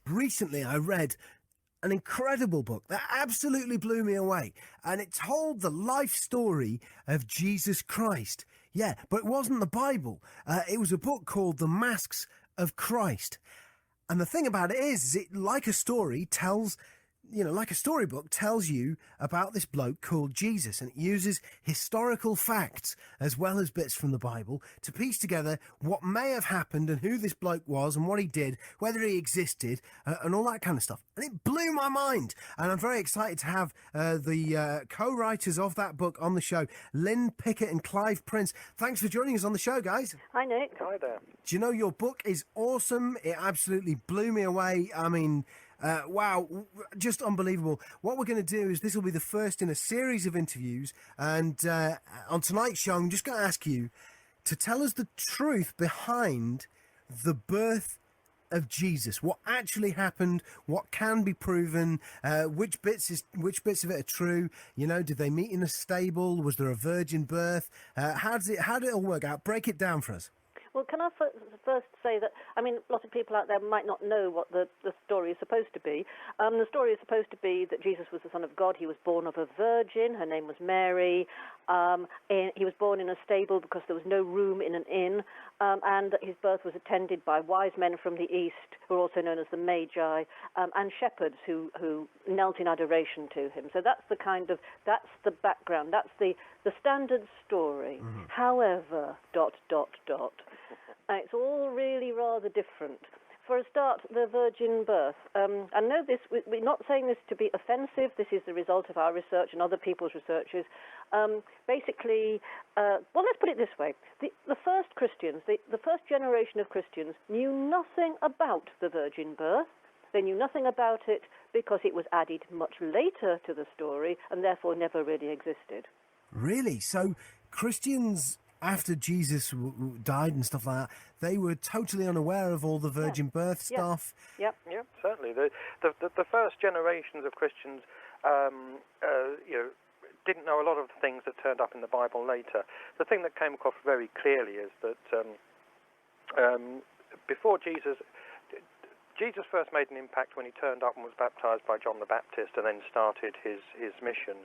recently I read an incredible book that absolutely blew me away. And it told the life story of Jesus Christ. Yeah, but it wasn't the Bible. It was a book called The Masks of Christ. And the thing about it is it, like a story, tells, like a storybook, tells you about this bloke called Jesus. And it uses historical facts as well as bits from the Bible to piece together what may have happened and who this bloke was and what he did, whether he existed, and all that kind of stuff. And it blew my mind. And I'm very excited to have the co-writers of that book on the show, Lynn Picknett and Clive Prince. Thanks for joining us on the show, guys. Hi, Nick. Hi there. Do you know, your book is awesome. It absolutely blew me away. I mean, wow, just unbelievable. What we're going to do is this will be the first in a series of interviews. And on tonight's show, I'm just going to ask you to tell us the truth behind the birth of Jesus. What actually happened? What can be proven? Which bits of it are true? Did they meet in a stable? Was there a virgin birth? How did it all work out? Break it down for us. Well, can I first say that, a lot of people out there might not know what the story is supposed to be. The story is supposed to be that Jesus was the Son of God. He was born of a virgin. Her name was Mary. He was born in a stable because there was no room in an inn, and that his birth was attended by wise men from the east, who are also known as the Magi, and shepherds who knelt in adoration to him. So that's that's the background. That's the standard story. Mm-hmm. However, ... It's all really rather different. For a start, the virgin birth. I know this, we're not saying this to be offensive. This is the result of our research and other people's researches. Basically, let's put it this way. The first Christians, the first generation of Christians knew nothing about the virgin birth. They knew nothing about it because it was added much later to the story and therefore never really existed. Really? So Christians, after Jesus died and stuff like that, they were totally unaware of all the virgin birth stuff? Yep, certainly. The first generations of Christians, didn't know a lot of the things that turned up in the Bible later. The thing that came across very clearly is that before Jesus first made an impact when he turned up and was baptized by John the Baptist and then started his mission.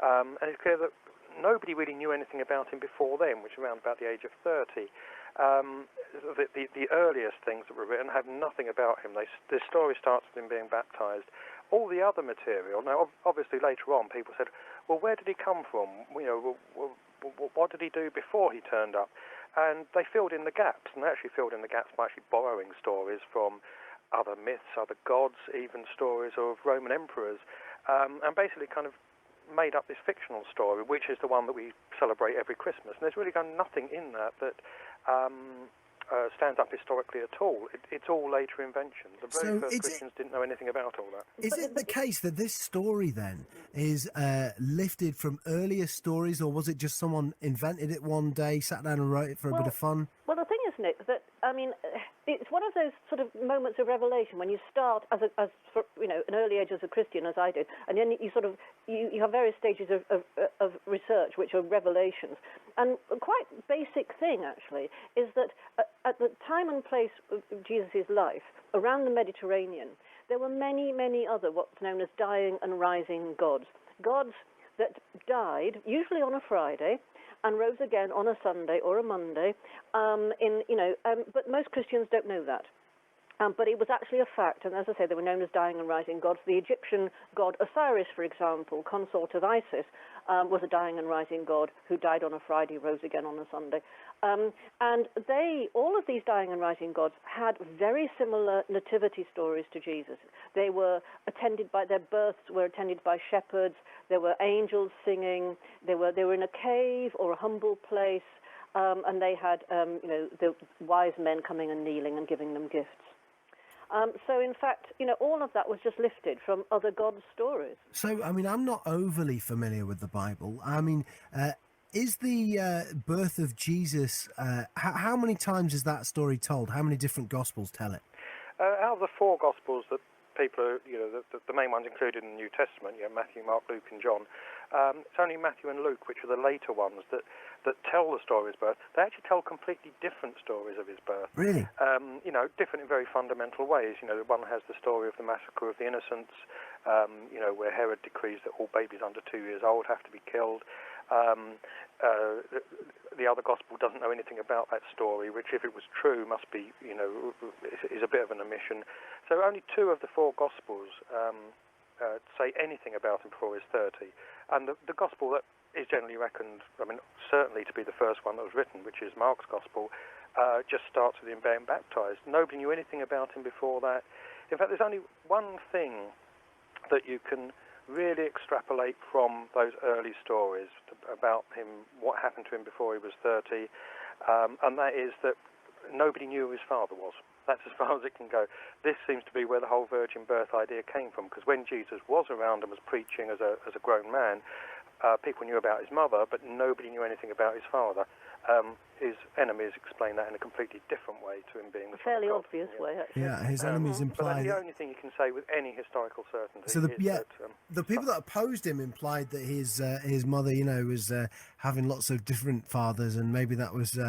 And it's clear that nobody really knew anything about him before then, which was around about the age of 30. The earliest things that were written have nothing about him. The story starts with him being baptized. All the other material, now obviously later on people said, well, where did he come from? What did he do before he turned up? And they filled in the gaps, and they actually filled in the gaps by actually borrowing stories from other myths, other gods, even stories of Roman emperors, and basically kind of made up this fictional story, which is the one that we celebrate every Christmas. And there's really nothing in that stands up historically at all. It's all later inventions. The very first Christians didn't know anything about all that. Is it the case that this story then is lifted from earlier stories, or was it just someone invented it one day, sat down and wrote it for a bit of fun? Well, the thing is, Nick, that it's one of those sort of moments of revelation when you start as an early age as a Christian, as I did, and then you have various stages of research which are revelations. And a quite basic thing, actually, is that at the time and place of Jesus' life, around the Mediterranean, there were many, many other what's known as dying and rising gods. Gods that died, usually on a Friday, and rose again on a Sunday or a Monday, but most Christians don't know that. But it was actually a fact, and as I say, they were known as dying and rising gods. The Egyptian god Osiris, for example, consort of Isis, was a dying and rising god who died on a Friday, rose again on a Sunday. And all of these dying and rising gods had very similar nativity stories to Jesus. They were their births were attended by shepherds. There were angels singing. They were in a cave or a humble place, and they had the wise men coming and kneeling and giving them gifts. So, in fact, all of that was just lifted from other gods' stories. So, I'm not overly familiar with the Bible. Is the birth of Jesus, how many times is that story told? How many different Gospels tell it? Out of the four Gospels that people are, the main ones included in the New Testament, Matthew, Mark, Luke, and John, it's only Matthew and Luke, which are the later ones, that that tell the story of his birth, they actually tell completely different stories of his birth. Really? Different in very fundamental ways. One has the story of the massacre of the innocents, where Herod decrees that all babies under 2 years old have to be killed. The other gospel doesn't know anything about that story, which, if it was true, must be, is a bit of an omission. So only 2 of the 4 gospels say anything about him before he's 30. And the gospel that is generally reckoned, certainly to be the first one that was written, which is Mark's gospel, just starts with him being baptized. Nobody knew anything about him before that. In fact, there's only one thing that you can really extrapolate from those early stories about him, what happened to him before he was 30, and that is that nobody knew who his father was. That's as far as it can go. This seems to be where the whole virgin birth idea came from, because when Jesus was around and was preaching as a grown man, people knew about his mother, but nobody knew anything about his father. His enemies explain that in a completely different way to him being the fairly son of God. obvious way, actually. Yeah, his enemies But imply. that's the only thing you can say with any historical certainty. So that, the people that opposed him implied that his mother, was having lots of different fathers, and maybe that was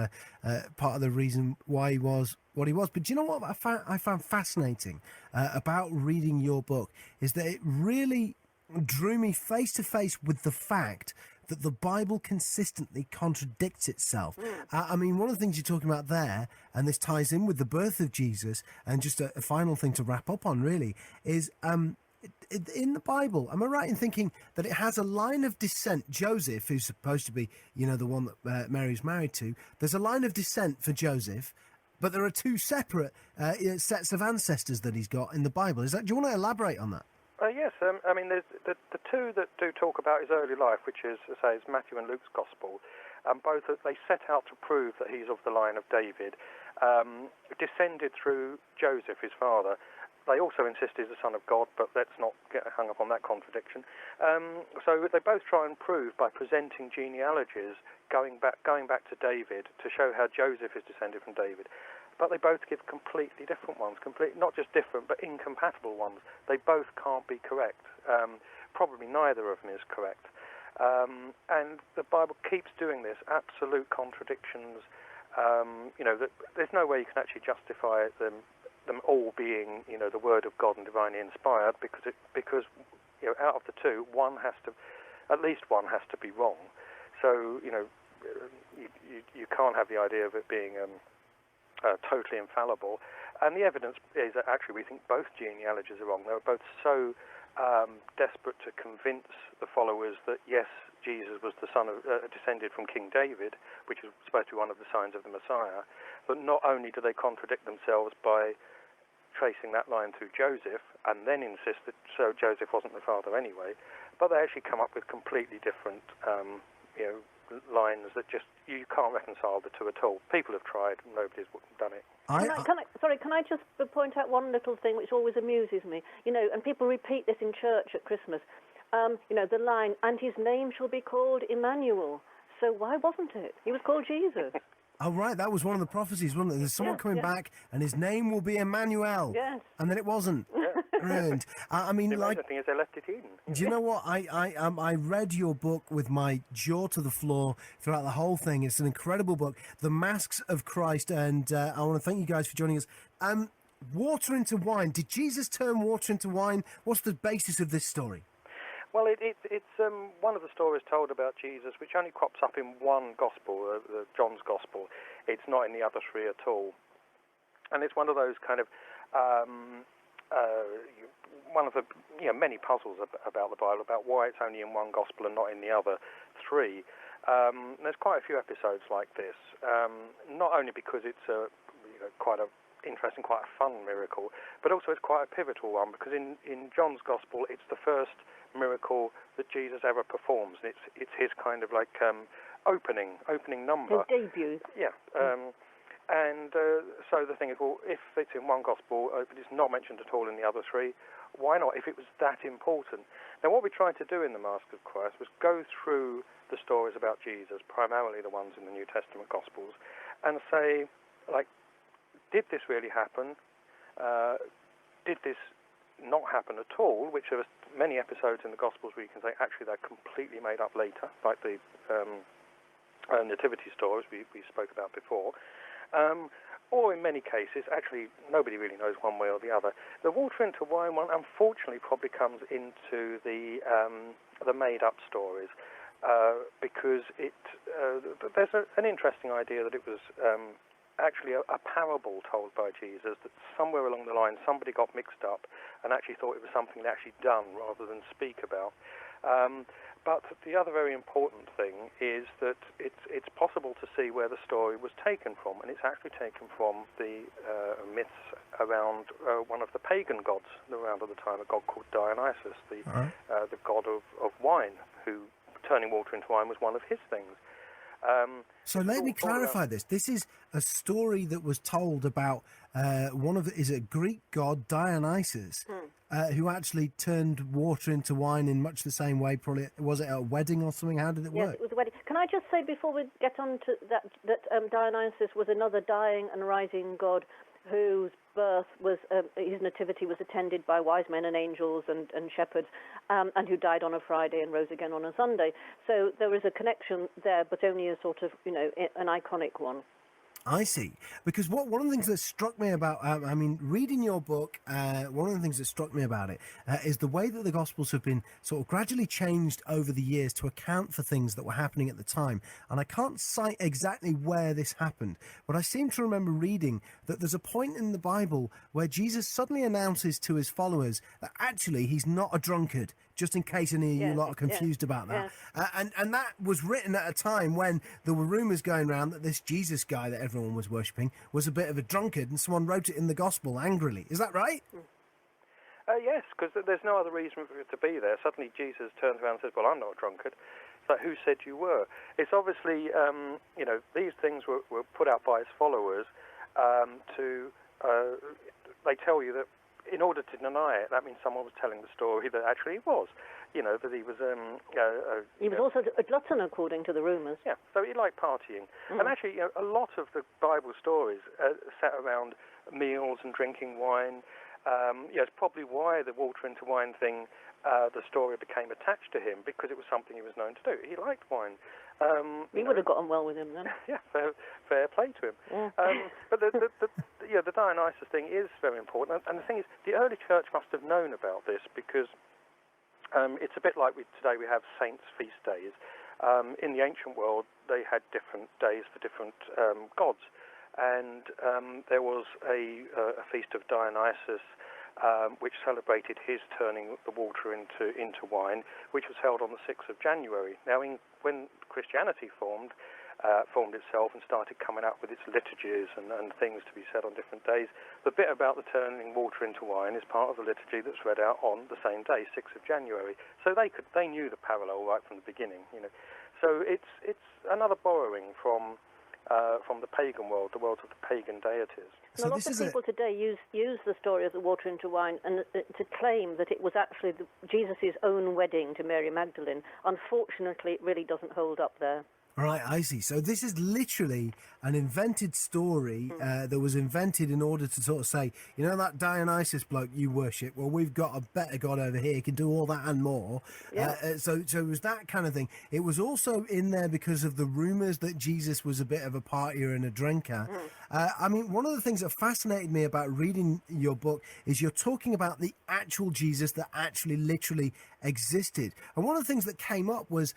part of the reason why he was what he was. But do you know what I found fascinating about reading your book is that it really drew me face to face with the fact that the Bible consistently contradicts itself. One of the things you're talking about there, and this ties in with the birth of Jesus, and just a final thing to wrap up on really, is in the Bible, am I right in thinking that it has a line of descent? Joseph, who's supposed to be, the one that Mary's married to, there's a line of descent for Joseph, but there are 2 separate sets of ancestors that he's got in the Bible. Do you want to elaborate on that? Yes, there's the 2 that do talk about his early life, which is, is Matthew and Luke's Gospel. Both they set out to prove that he's of the line of David, descended through Joseph, his father. They also insist he's the son of God, but let's not get hung up on that contradiction. So they both try and prove by presenting genealogies going back to David to show how Joseph is descended from David. But they both give completely different ones, not just different, but incompatible ones. They both can't be correct. Probably neither of them is correct. And the Bible keeps doing this, absolute contradictions. There's no way you can actually justify them all being, the Word of God and divinely inspired, because out of the 2, at least one has to be wrong. So, you can't have the idea of it being totally infallible. And the evidence is that actually we think both genealogies are wrong. They were both so desperate to convince the followers that, yes, Jesus was the son of, descended from King David, which is supposed to be one of the signs of the Messiah, but not only do they contradict themselves by tracing that line through Joseph and then insist that so Joseph wasn't the father anyway, but they actually come up with completely different lines that just you can't reconcile the 2 at all. People have tried, nobody's done it. Can I just point out one little thing which always amuses me? And people repeat this in church at Christmas. The line, "And his name shall be called Emmanuel." So why wasn't it? He was called Jesus. Oh, right, that was one of the prophecies, wasn't it? There's someone coming back, and his name will be Emmanuel. Yes. And then it wasn't. Brilliant. The amazing thing is they left it in. Do you know what? I read your book with my jaw to the floor throughout the whole thing. It's an incredible book, The Masks of Christ, and I want to thank you guys for joining us. Water into wine. Did Jesus turn water into wine? What's the basis of this story? Well, it's one of the stories told about Jesus, which only crops up in one gospel, John's Gospel. It's not in the other 3 at all. And it's one of those kind of one of the many puzzles about the Bible, about why it's only in one gospel and not in the other 3. There's quite a few episodes like this, not only because it's quite a interesting, quite a fun miracle, but also it's quite a pivotal one, because in John's Gospel it's the first miracle that Jesus ever performs. It's his kind of like opening number. His debut. Yeah. So the thing is, well, if it's in one gospel, but it's not mentioned at all in the other 3, why not, if it was that important? Now, what we tried to do in The Mask of Christ was go through the stories about Jesus, primarily the ones in the New Testament Gospels, and say, like, did this really happen? Did this not happen at all? Which there are many episodes in the Gospels where you can say, actually, they're completely made up later, like the nativity stories we spoke about before. Or in many cases, actually, nobody really knows one way or the other. The water into wine one, unfortunately, probably comes into the made-up stories because there's an interesting idea that it was actually a parable told by Jesus, that somewhere along the line somebody got mixed up and actually thought it was something they'd actually done rather than speak about. But the other very important thing is that it's possible to see where the story was taken from, and it's actually taken from the myths around one of the pagan gods around at the time, a god called Dionysus, the god of wine, who turning water into wine was one of his things. So let me clarify this. This is a story that was told about is a Greek god, Dionysus, who actually turned water into wine in much the same way. Probably was it at a wedding or something? How did it work? Yes, it was a wedding. Can I just say before we get on to that Dionysus was another dying and rising god whose birth was, his nativity was attended by wise men and angels and shepherds, and who died on a Friday and rose again on a Sunday. So there is a connection there, but only a sort of, an iconic one. I see. Because one of the things that struck me about, reading your book, one of the things that struck me about it is the way that the Gospels have been sort of gradually changed over the years to account for things that were happening at the time. And I can't cite exactly where this happened, but I seem to remember reading that there's a point in the Bible where Jesus suddenly announces to his followers that actually he's not a drunkard, just in case any of you lot are confused about that. And that was written at a time when there were rumours going around that this Jesus guy that everyone was worshipping was a bit of a drunkard, and someone wrote it in the Gospel angrily. Is that right? Yes, because there's no other reason for it to be there. Suddenly Jesus turns around and says, well, I'm not a drunkard. It's like, who said you were? It's obviously, these things were put out by his followers they tell you that in order to deny it, that means someone was telling the story that actually he was. That he was... he was also a glutton, according to the rumours. Yeah, so he liked partying. And actually, a lot of the Bible stories set around meals and drinking wine. It's probably why the water into wine thing, the story became attached to him, because it was something he was known to do. He liked wine. We would have gotten well with him then. Yeah, fair play to him. Yeah. But the Dionysus thing is very important. And the thing is, the early church must have known about this, because it's a bit like today we have saints' feast days. In the ancient world, they had different days for different gods. And there was a feast of Dionysus, which celebrated his turning the water into wine, which was held on the 6th of January. Now, when Christianity formed itself and started coming up with its liturgies and things to be said on different days, the bit about the turning water into wine is part of the liturgy that's read out on the same day, 6th of January. So they knew the parallel right from the beginning. So it's another borrowing from the pagan world, the world of the pagan deities. So lots of people today use the story of the water into wine and to claim that it was actually Jesus' own wedding to Mary Magdalene. Unfortunately, it really doesn't hold up there. Right, I see. So this is literally an invented story that was invented in order to sort of say, that Dionysus bloke you worship, well, we've got a better god over here, can do all that and more. Yeah. So it was that kind of thing. It was also in there because of the rumours that Jesus was a bit of a partier and a drinker. One of the things that fascinated me about reading your book is you're talking about the actual Jesus that actually literally existed. And one of the things that came up was...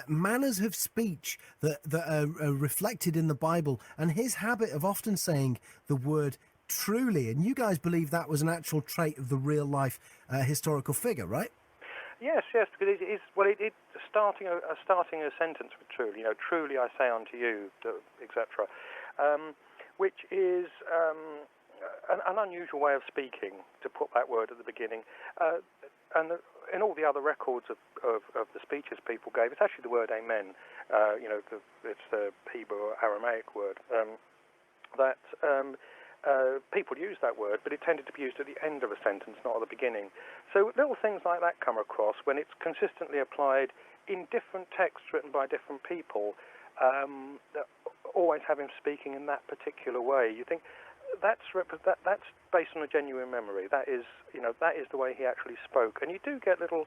manners of speech that are reflected in the Bible, and his habit of often saying the word truly. And you guys believe that was an actual trait of the real life historical figure, right? Yes, because it's starting a sentence with truly. Truly I say unto you, etc., which is an unusual way of speaking, to put that word at the beginning. And in all the other records of the speeches people gave, it's actually the word amen. It's the Hebrew or Aramaic word that people use that word, but it tended to be used at the end of a sentence, not at the beginning. So little things like that come across when it's consistently applied in different texts written by different people, that always have him speaking in that particular way. You think that's based on a genuine memory. That is the way he actually spoke. And you do get little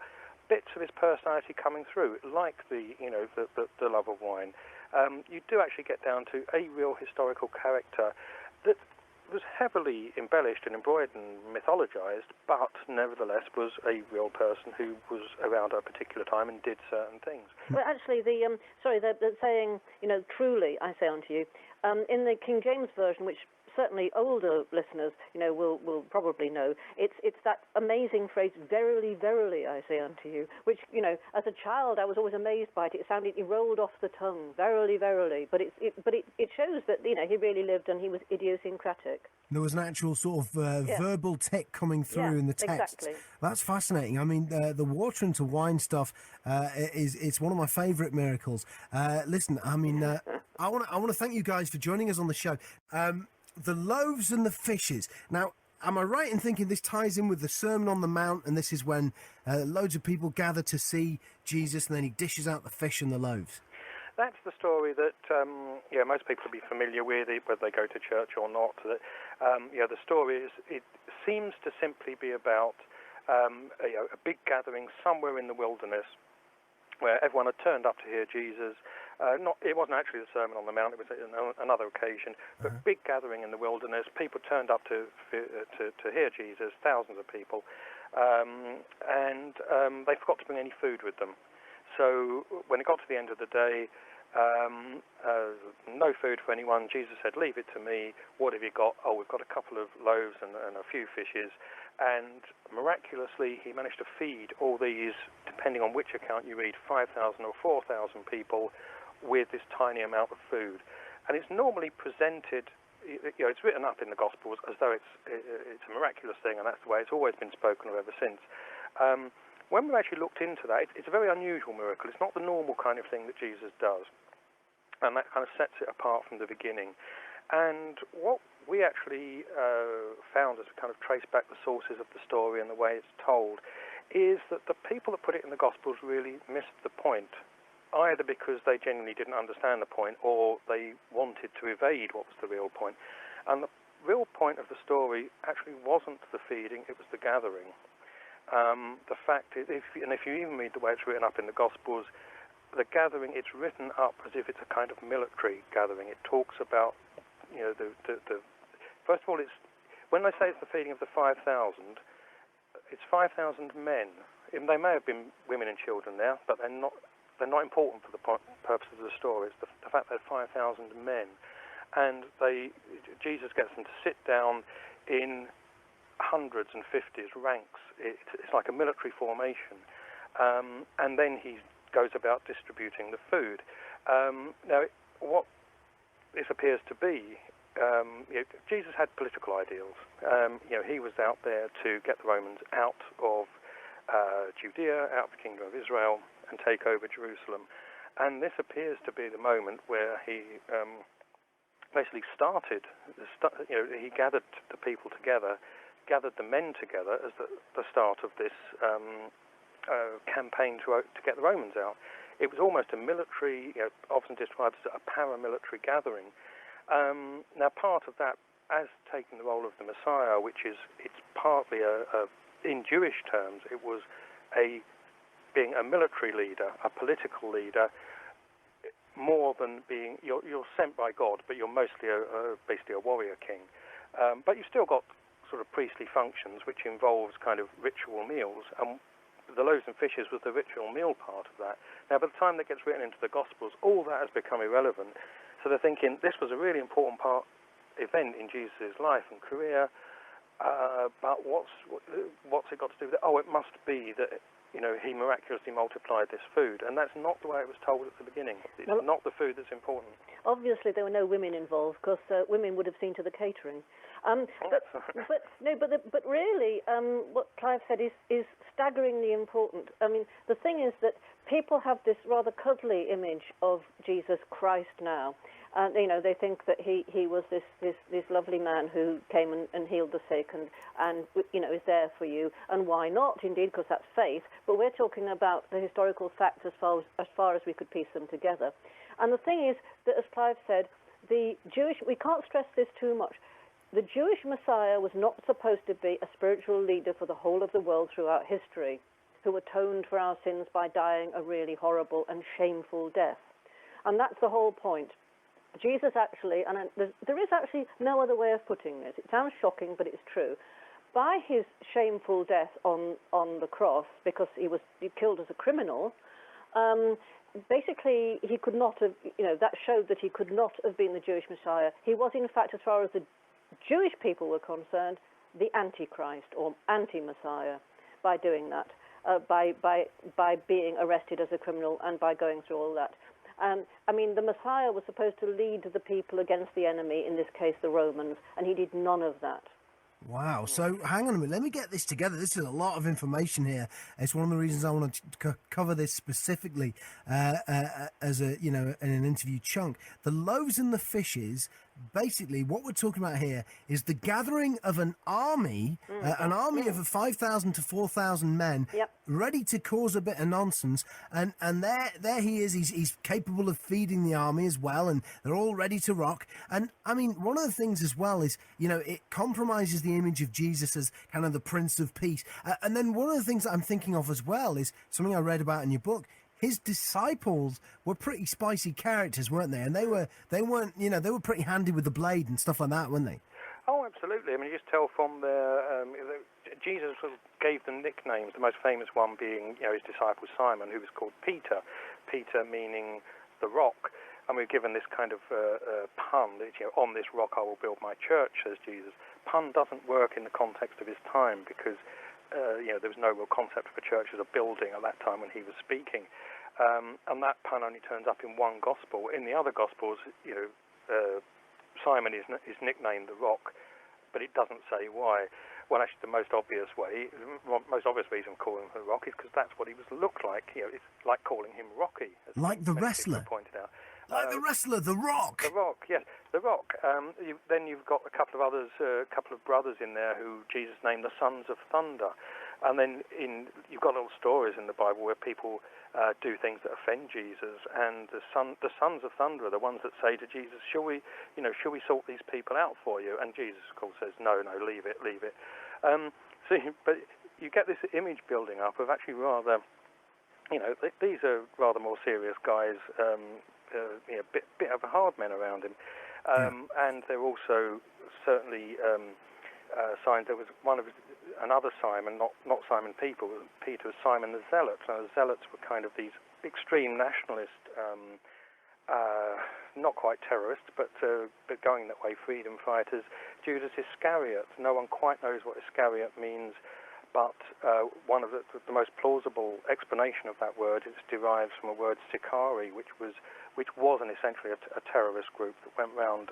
bits of his personality coming through, like the love of wine. You do actually get down to a real historical character that was heavily embellished and embroidered and mythologized, but nevertheless was a real person who was around at a particular time and did certain things. Well, actually, the saying, truly, I say unto you, in the King James Version, which certainly older listeners, will probably know, it's that amazing phrase, verily, verily, I say unto you, which, as a child I was always amazed by it. It rolled off the tongue, verily, verily, but it shows that, he really lived and he was idiosyncratic. There was an actual sort of verbal tick coming through in the text. Exactly. That's fascinating. I mean, the water into wine stuff it's one of my favourite miracles. Listen, I mean, I want to thank you guys for joining us on the show. The loaves and the fishes. Now, am I right in thinking this ties in with the Sermon on the Mount, and this is when loads of people gather to see Jesus, and then he dishes out the fish and the loaves? That's the story that most people will be familiar with, whether they go to church or not. The story it seems to simply be about a big gathering somewhere in the wilderness where everyone had turned up to hear Jesus. It wasn't actually the Sermon on the Mount; it was another occasion. But big gathering in the wilderness, people turned up to hear Jesus, thousands of people, and they forgot to bring any food with them. So when it got to the end of the day, no food for anyone. Jesus said, "Leave it to me. What have you got?" "Oh, we've got a couple of loaves and a few fishes." And miraculously, he managed to feed all these, depending on which account you read, 5,000 or 4,000 people with this tiny amount of food. And it's normally presented, it's written up in the Gospels as though it's a miraculous thing, and that's the way it's always been spoken of ever since. When we actually looked into that, it's a very unusual miracle. It's not the normal kind of thing that Jesus does. And that kind of sets it apart from the beginning. And what we actually found as we kind of traced back the sources of the story and the way it's told is that the people that put it in the Gospels really missed the point, either because they genuinely didn't understand the point or they wanted to evade what was the real point. And the real point of the story actually wasn't the feeding, it was the gathering. The fact is, if you even read the way it's written up in the Gospels, the gathering, it's written up as if it's a kind of military gathering. It talks about, first of all, it's when they say it's the feeding of the 5,000, it's 5,000 men. They may have been women and children there, but they're not important for the purposes of the story. It's the fact that 5,000 men, and Jesus gets them to sit down in hundreds and fifties, ranks. It's like a military formation, and then he goes about distributing the food. Now, what this appears to be, Jesus had political ideals. He was out there to get the Romans out of Judea, out of the kingdom of Israel, and take over Jerusalem. And this appears to be the moment where he basically started. He gathered the people together, gathered the men together as the start of this campaign to get the Romans out. It was almost a military, often described as a paramilitary gathering. Now, part of that, as taking the role of the Messiah, it's partly in Jewish terms, it was being a military leader, a political leader, more than being you're sent by God, but you're mostly basically a warrior king. But you've still got sort of priestly functions, which involves kind of ritual meals, and the loaves and fishes was the ritual meal part of that. Now, by the time that gets written into the Gospels, all that has become irrelevant. So they're thinking this was a really important event in Jesus' life and career, but what's it got to do with it? Oh, it must be that he miraculously multiplied this food, and that's not the way it was told at the beginning. It's not the food that's important. Obviously, there were no women involved because women would have seen to the catering. But really, what Clive said is staggeringly important. I mean, the thing is that people have this rather cuddly image of Jesus Christ now. They think that he was this lovely man who came and healed the sick and is there for you. And why not, indeed, because that's faith. But we're talking about the historical facts as far as we could piece them together. And the thing is that, as Clive said, we can't stress this too much. The Jewish Messiah was not supposed to be a spiritual leader for the whole of the world throughout history. who atoned for our sins by dying a really horrible and shameful death. And that's the whole point. Jesus actually, and there is actually no other way of putting this. It sounds shocking, but it's true. By his shameful death on the cross, because he was killed as a criminal, basically he could not have, that showed that he could not have been the Jewish Messiah. He was, in fact, as far as the Jewish people were concerned, the Antichrist or anti-Messiah by doing that, by being arrested as a criminal and by going through all that. I mean, the Messiah was supposed to lead the people against the enemy, in this case the Romans, and he did none of that. Wow. So hang on a minute. Let me get this together. This is a lot of information here. It's one of the reasons I want to cover this specifically as a, in an interview chunk. The loaves and the fishes. Basically, what we're talking about here is the gathering of an army of 5,000 to 4,000 men, ready to cause a bit of nonsense. And there he is. He's capable of feeding the army as well, and they're all ready to rock. And I mean, one of the things as well is, it compromises the image of Jesus as kind of the Prince of Peace. And then one of the things that I'm thinking of as well is something I read about in your book. His disciples were pretty spicy characters, weren't they? And they weren't, they were pretty handy with the blade and stuff like that, weren't they? Oh, absolutely. I mean, you just tell from Jesus gave them nicknames, the most famous one being, his disciple Simon, who was called Peter. Peter meaning the rock. And we're given this kind of pun, that, on this rock I will build my church, says Jesus. Pun doesn't work in the context of his time because there was no real concept of a church as a building at that time when he was speaking. And that pun only turns up in one gospel. In the other gospels, Simon is nicknamed the Rock, but it doesn't say why. Well, actually, the most obvious reason for calling him the Rock is because that's what he looked like. It's like calling him Rocky, as like the wrestler pointed out. Like the wrestler, The Rock. The Rock, yes, The Rock. Then you've got a couple of others, a couple of brothers in there who Jesus named the Sons of Thunder. And then you've got little stories in the Bible where people do things that offend Jesus, and the Sons of Thunder are the ones that say to Jesus, "Shall we sort these people out for you?" And Jesus, of course, says, "No, leave it." But you get this image building up of actually rather, these are rather more serious guys. Bit of a hard men around him, and there are also certainly signs. There was another Simon, not Simon Peter was Simon the Zealot. So the Zealots were kind of these extreme nationalist, not quite terrorists, but going that way, freedom fighters. Judas Iscariot. No one quite knows what Iscariot means. But one of the most plausible explanation of that word is derived from a word Sicari, which was essentially a terrorist group that went around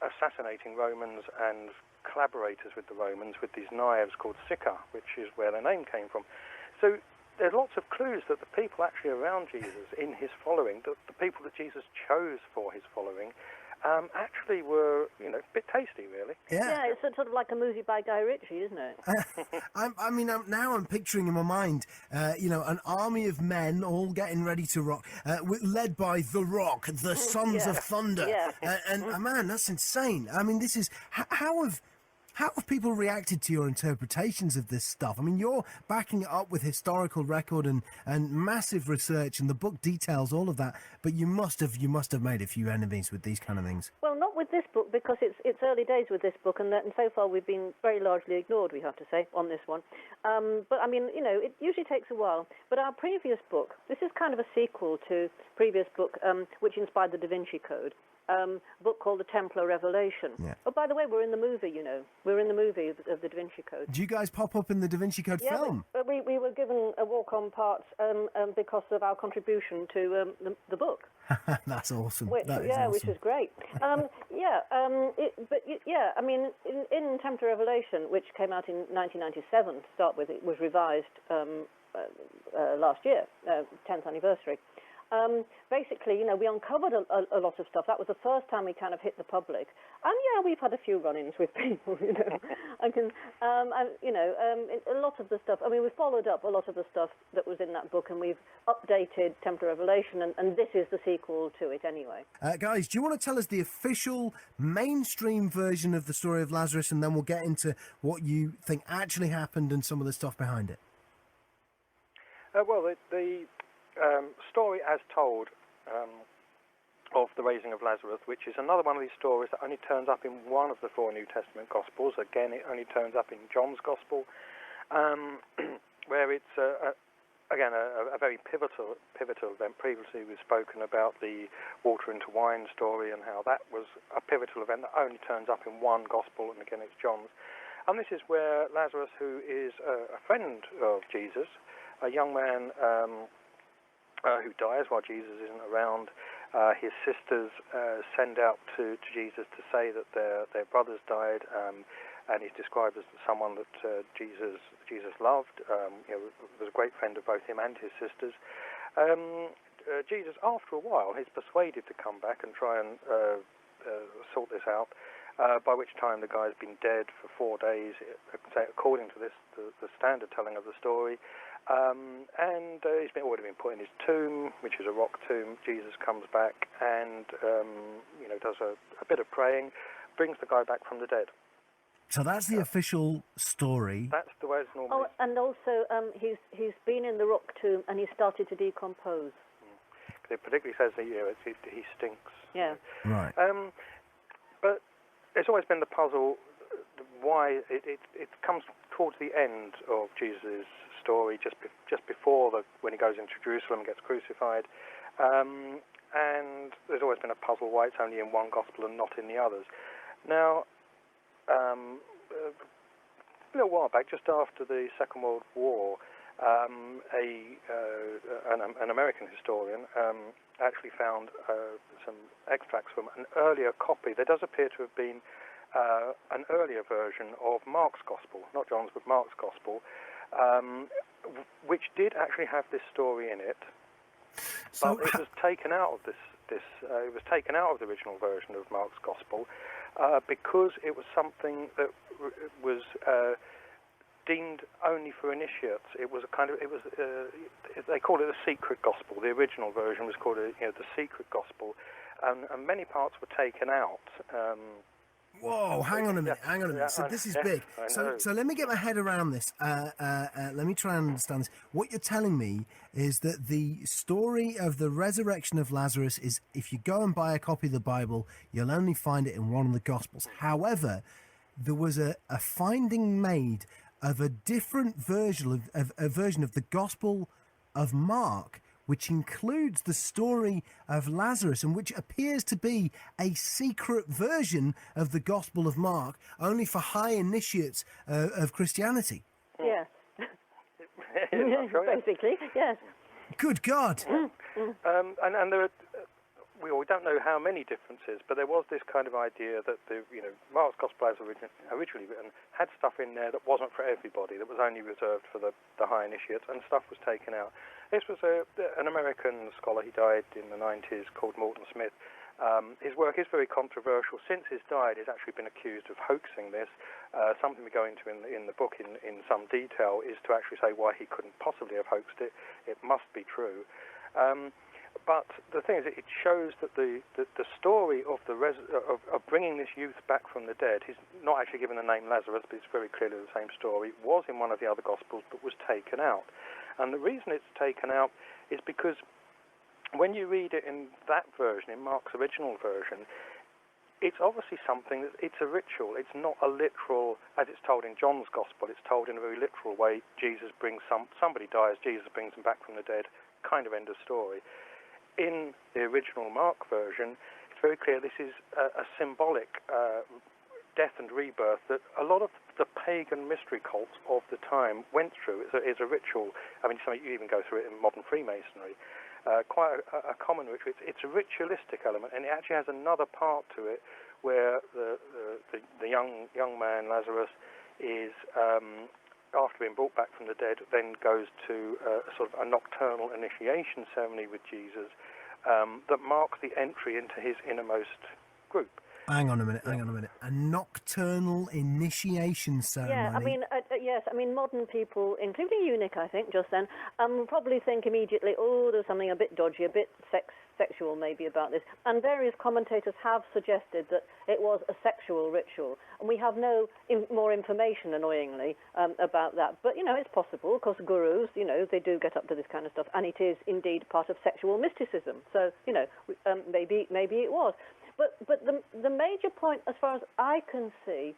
assassinating Romans and collaborators with the Romans with these knives called Sicar, which is where their name came from. So there's lots of clues that the people actually around Jesus in his following, the people that Jesus chose for his following, actually were, a bit tasty, really. Yeah, it's sort of like a movie by Guy Ritchie, isn't it? Now I'm picturing in my mind, an army of men all getting ready to rock, led by The Rock, the Sons of Thunder. Yeah. Man, that's insane. I mean, this is how have people reacted to your interpretations of this stuff? I mean, you're backing it up with historical record and massive research, and the book details all of that. But you must have made a few enemies with these kind of things. Well, not with this book, because it's early days with this book, and so far we've been very largely ignored, we have to say, on this one. But I mean, it usually takes a while. But our previous book, this is kind of a sequel to previous book, which inspired the Da Vinci Code. Book called The Templar Revelation. Yeah. Oh, by the way, we're in the movie, We're in the movie of the Da Vinci Code. Do you guys pop up in the Da Vinci Code film? We were given a walk-on part because of our contribution to the book. That's awesome. Which was great. I mean, in Templar Revelation, which came out in 1997 to start with, it was revised last year, 10th anniversary. basically, we uncovered a lot of stuff. That was the first time we kind of hit the public. And yeah, we've had a few run-ins with people, a lot of the stuff. I mean, we followed up a lot of the stuff that was in that book, and we've updated Templar Revelation, and this is the sequel to it anyway. Guys, do you want to tell us the official mainstream version of the story of Lazarus, and then we'll get into what you think actually happened and some of the stuff behind it? Well, the story as told of the raising of Lazarus, which is another one of these stories that only turns up in one of the 4 New Testament Gospels. Again, it only turns up in John's Gospel, where it's a very pivotal event. Previously, we've spoken about the water into wine story and how that was a pivotal event that only turns up in one Gospel, and again, it's John's. And this is where Lazarus, who is a friend of Jesus, a young man who dies while Jesus isn't around. His sisters send out to Jesus to say that their brothers died, and he's described as someone that Jesus loved. Was a great friend of both him and his sisters. Jesus, after a while, he's persuaded to come back and try and sort this out. By which time the guy's been dead for 4 days, according to the standard telling of the story. And he's already been put in his tomb, which is a rock tomb. Jesus comes back and does a bit of praying, brings the guy back from the dead. So that's the official story. That's the way it's normally. Oh, and also he's been in the rock tomb and he's started to decompose. It particularly says that he stinks. Yeah. Right. But it's always been the puzzle why it comes towards the end of Jesus' story, just before when he goes into Jerusalem and gets crucified, and there's always been a puzzle why it's only in one gospel and not in the others. Now, a little while back, just after the Second World War, an American historian actually found some extracts from an earlier copy. There does appear to have been an earlier version of Mark's Gospel, not John's, but Mark's Gospel, which did actually have this story in it, but it was taken out of it was taken out of the original version of Mark's Gospel because it was something that was deemed only for initiates. It was they call it a secret gospel. The original version was called the secret gospel, and many parts were taken out. Whoa, hang on a minute. So this is big. So let me get my head around this. Let me try and understand this. What you're telling me is that the story of the resurrection of Lazarus is, if you go and buy a copy of the Bible, you'll only find it in one of the Gospels. However, there was a finding made of a different version of the Gospel of Mark, which includes the story of Lazarus, and which appears to be a secret version of the Gospel of Mark, only for high initiates of Christianity. Yes. Right. Basically, yes. Good God. And there are, we don't know how many differences, but there was this kind of idea that Mark's Gospel, as originally written, had stuff in there that wasn't for everybody, that was only reserved for the high initiates, and stuff was taken out. This was an American scholar. He died in the 90s, called Morton Smith. His work is very controversial. Since his died, he's actually been accused of hoaxing this. Something we go into in the book in some detail is to actually say why he couldn't possibly have hoaxed it. It must be true. But the thing is, it shows that the story of of bringing this youth back from the dead, he's not actually given the name Lazarus, but it's very clearly the same story, was in one of the other Gospels, but was taken out. And the reason it's taken out is because when you read it in that version, in Mark's original version, it's obviously something it's a ritual. It's not a literal, as it's told in John's Gospel, it's told in a very literal way. Jesus brings somebody dies, Jesus brings them back from the dead, kind of end of story. In the original Mark version, it's very clear this is a symbolic death and rebirth that a lot of the pagan mystery cults of the time went through. It's a ritual. I mean, you even go through it in modern Freemasonry. Quite a common ritual. It's a ritualistic element, and it actually has another part to it where the young man Lazarus is after being brought back from the dead, then goes to a sort of a nocturnal initiation ceremony with Jesus that marks the entry into his innermost group. Hang on a minute. A nocturnal initiation ceremony. Yeah, I mean, yes, I mean, modern people, including Eunuch, I think, just then, probably think immediately, oh, there's something a bit dodgy, a bit sexual maybe about this. And various commentators have suggested that it was a sexual ritual. And we have no more information, annoyingly, about that. But, it's possible, because gurus, they do get up to this kind of stuff. And it is indeed part of sexual mysticism. So, maybe it was. But the major point, as far as I can see,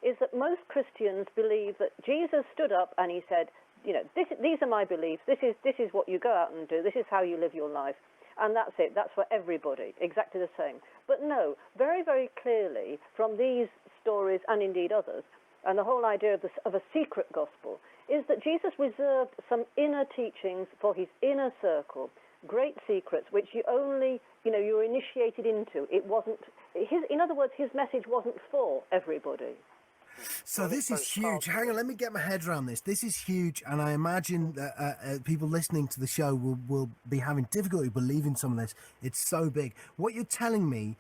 is that most Christians believe that Jesus stood up and he said, these are my beliefs. This is what you go out and do. This is how you live your life, and that's it. That's for everybody, exactly the same. But no, very, very clearly from these stories and indeed others, and the whole idea of a secret gospel is that Jesus reserved some inner teachings for his inner circle. Great secrets, which you only, you're initiated into. It wasn't, in other words, his message wasn't for everybody. So this is huge. Hang on, let me get my head around this. This is huge, and I imagine that people listening to the show will be having difficulty believing some of this. It's so big. What you're telling me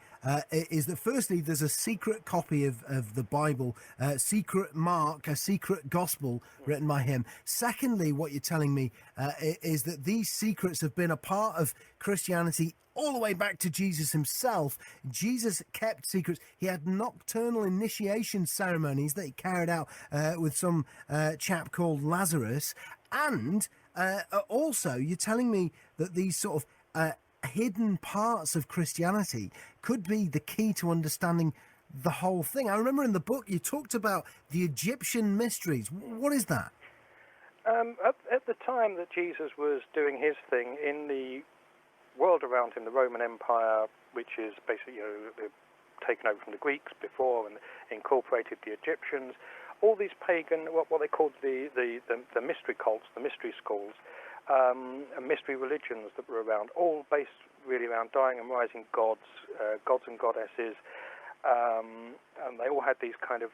is that firstly, there's a secret copy of the Bible, secret Mark, a secret gospel written by him. Secondly, what you're telling me is that these secrets have been a part of Christianity all the way back to Jesus himself. Jesus kept secrets. He had nocturnal initiation ceremonies that he carried out with some chap called Lazarus. And also, you're telling me that these sort of hidden parts of Christianity could be the key to understanding the whole thing. I remember in the book you talked about the Egyptian mysteries. What is that? At the time that Jesus was doing his thing in the world around him, the Roman Empire, which is basically taken over from the Greeks before and incorporated the Egyptians, all these pagan, what they called the mystery cults, the mystery schools, and mystery religions that were around, all based really around dying and rising gods and goddesses, and they all had these kind of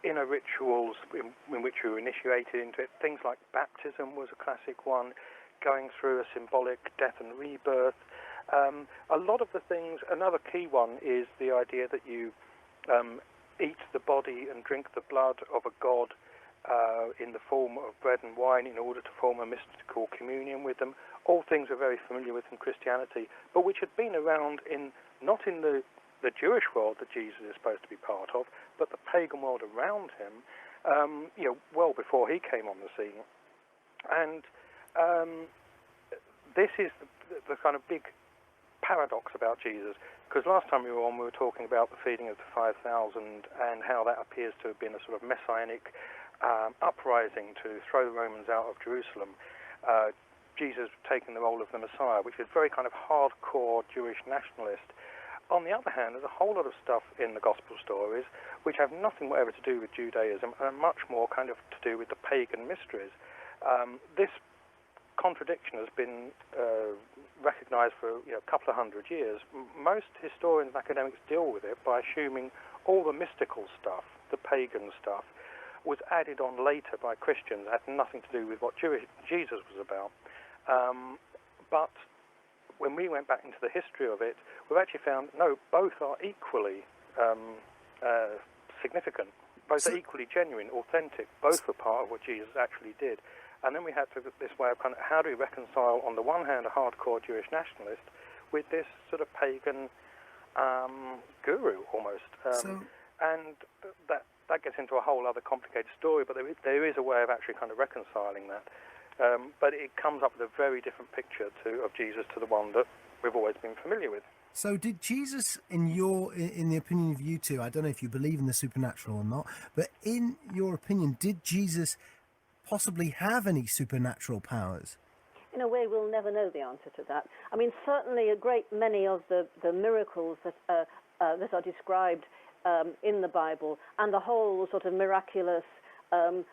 inner rituals in which you were initiated into it. Things like baptism was a classic one, going through a symbolic death and rebirth. A lot of the things, another key one is the idea that you eat the body and drink the blood of a god in the form of bread and wine in order to form a mystical communion with them. All things we're very familiar with in Christianity, but which had been around not in the Jewish world that Jesus is supposed to be part of, but the pagan world around him, well before he came on the scene. And this is the kind of big paradox about Jesus, because last time we were talking about the feeding of the 5,000 and how that appears to have been a sort of messianic uprising to throw the Romans out of Jerusalem. Jesus taking the role of the Messiah, which is very kind of hardcore Jewish nationalist. On the other hand, there's a whole lot of stuff in the gospel stories which have nothing whatever to do with Judaism and much more kind of to do with the pagan mysteries. This contradiction has been recognized for a couple of hundred years. Most historians and academics deal with it by assuming all the mystical stuff, the pagan stuff, was added on later by Christians, had nothing to do with what Jesus was about. But when we went back into the history of it, we've actually found, no, both are equally significant. Both are equally genuine, authentic. Both are part of what Jesus actually did. And then we had to this way of kind of, how do we reconcile, on the one hand, a hardcore Jewish nationalist with this sort of pagan guru, almost. And that gets into a whole other complicated story, but there is a way of actually kind of reconciling that. But it comes up with a very different picture of Jesus to the one that we've always been familiar with. So did Jesus, in the opinion of you two, I don't know if you believe in the supernatural or not, but in your opinion, did Jesus possibly have any supernatural powers? In a way, we'll never know the answer to that. I mean, certainly a great many of the miracles that are described in the Bible, and the whole sort of miraculous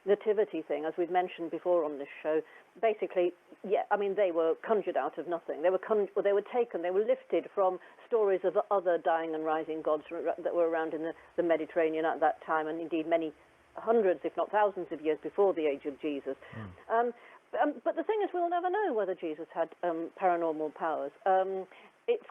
nativity thing, as we've mentioned before on this show, basically, they were conjured out of nothing. They were lifted from stories of other dying and rising gods that were around in the Mediterranean at that time, and indeed many hundreds, if not thousands of years before the age of Jesus. But the thing is, we'll never know whether Jesus had paranormal powers. It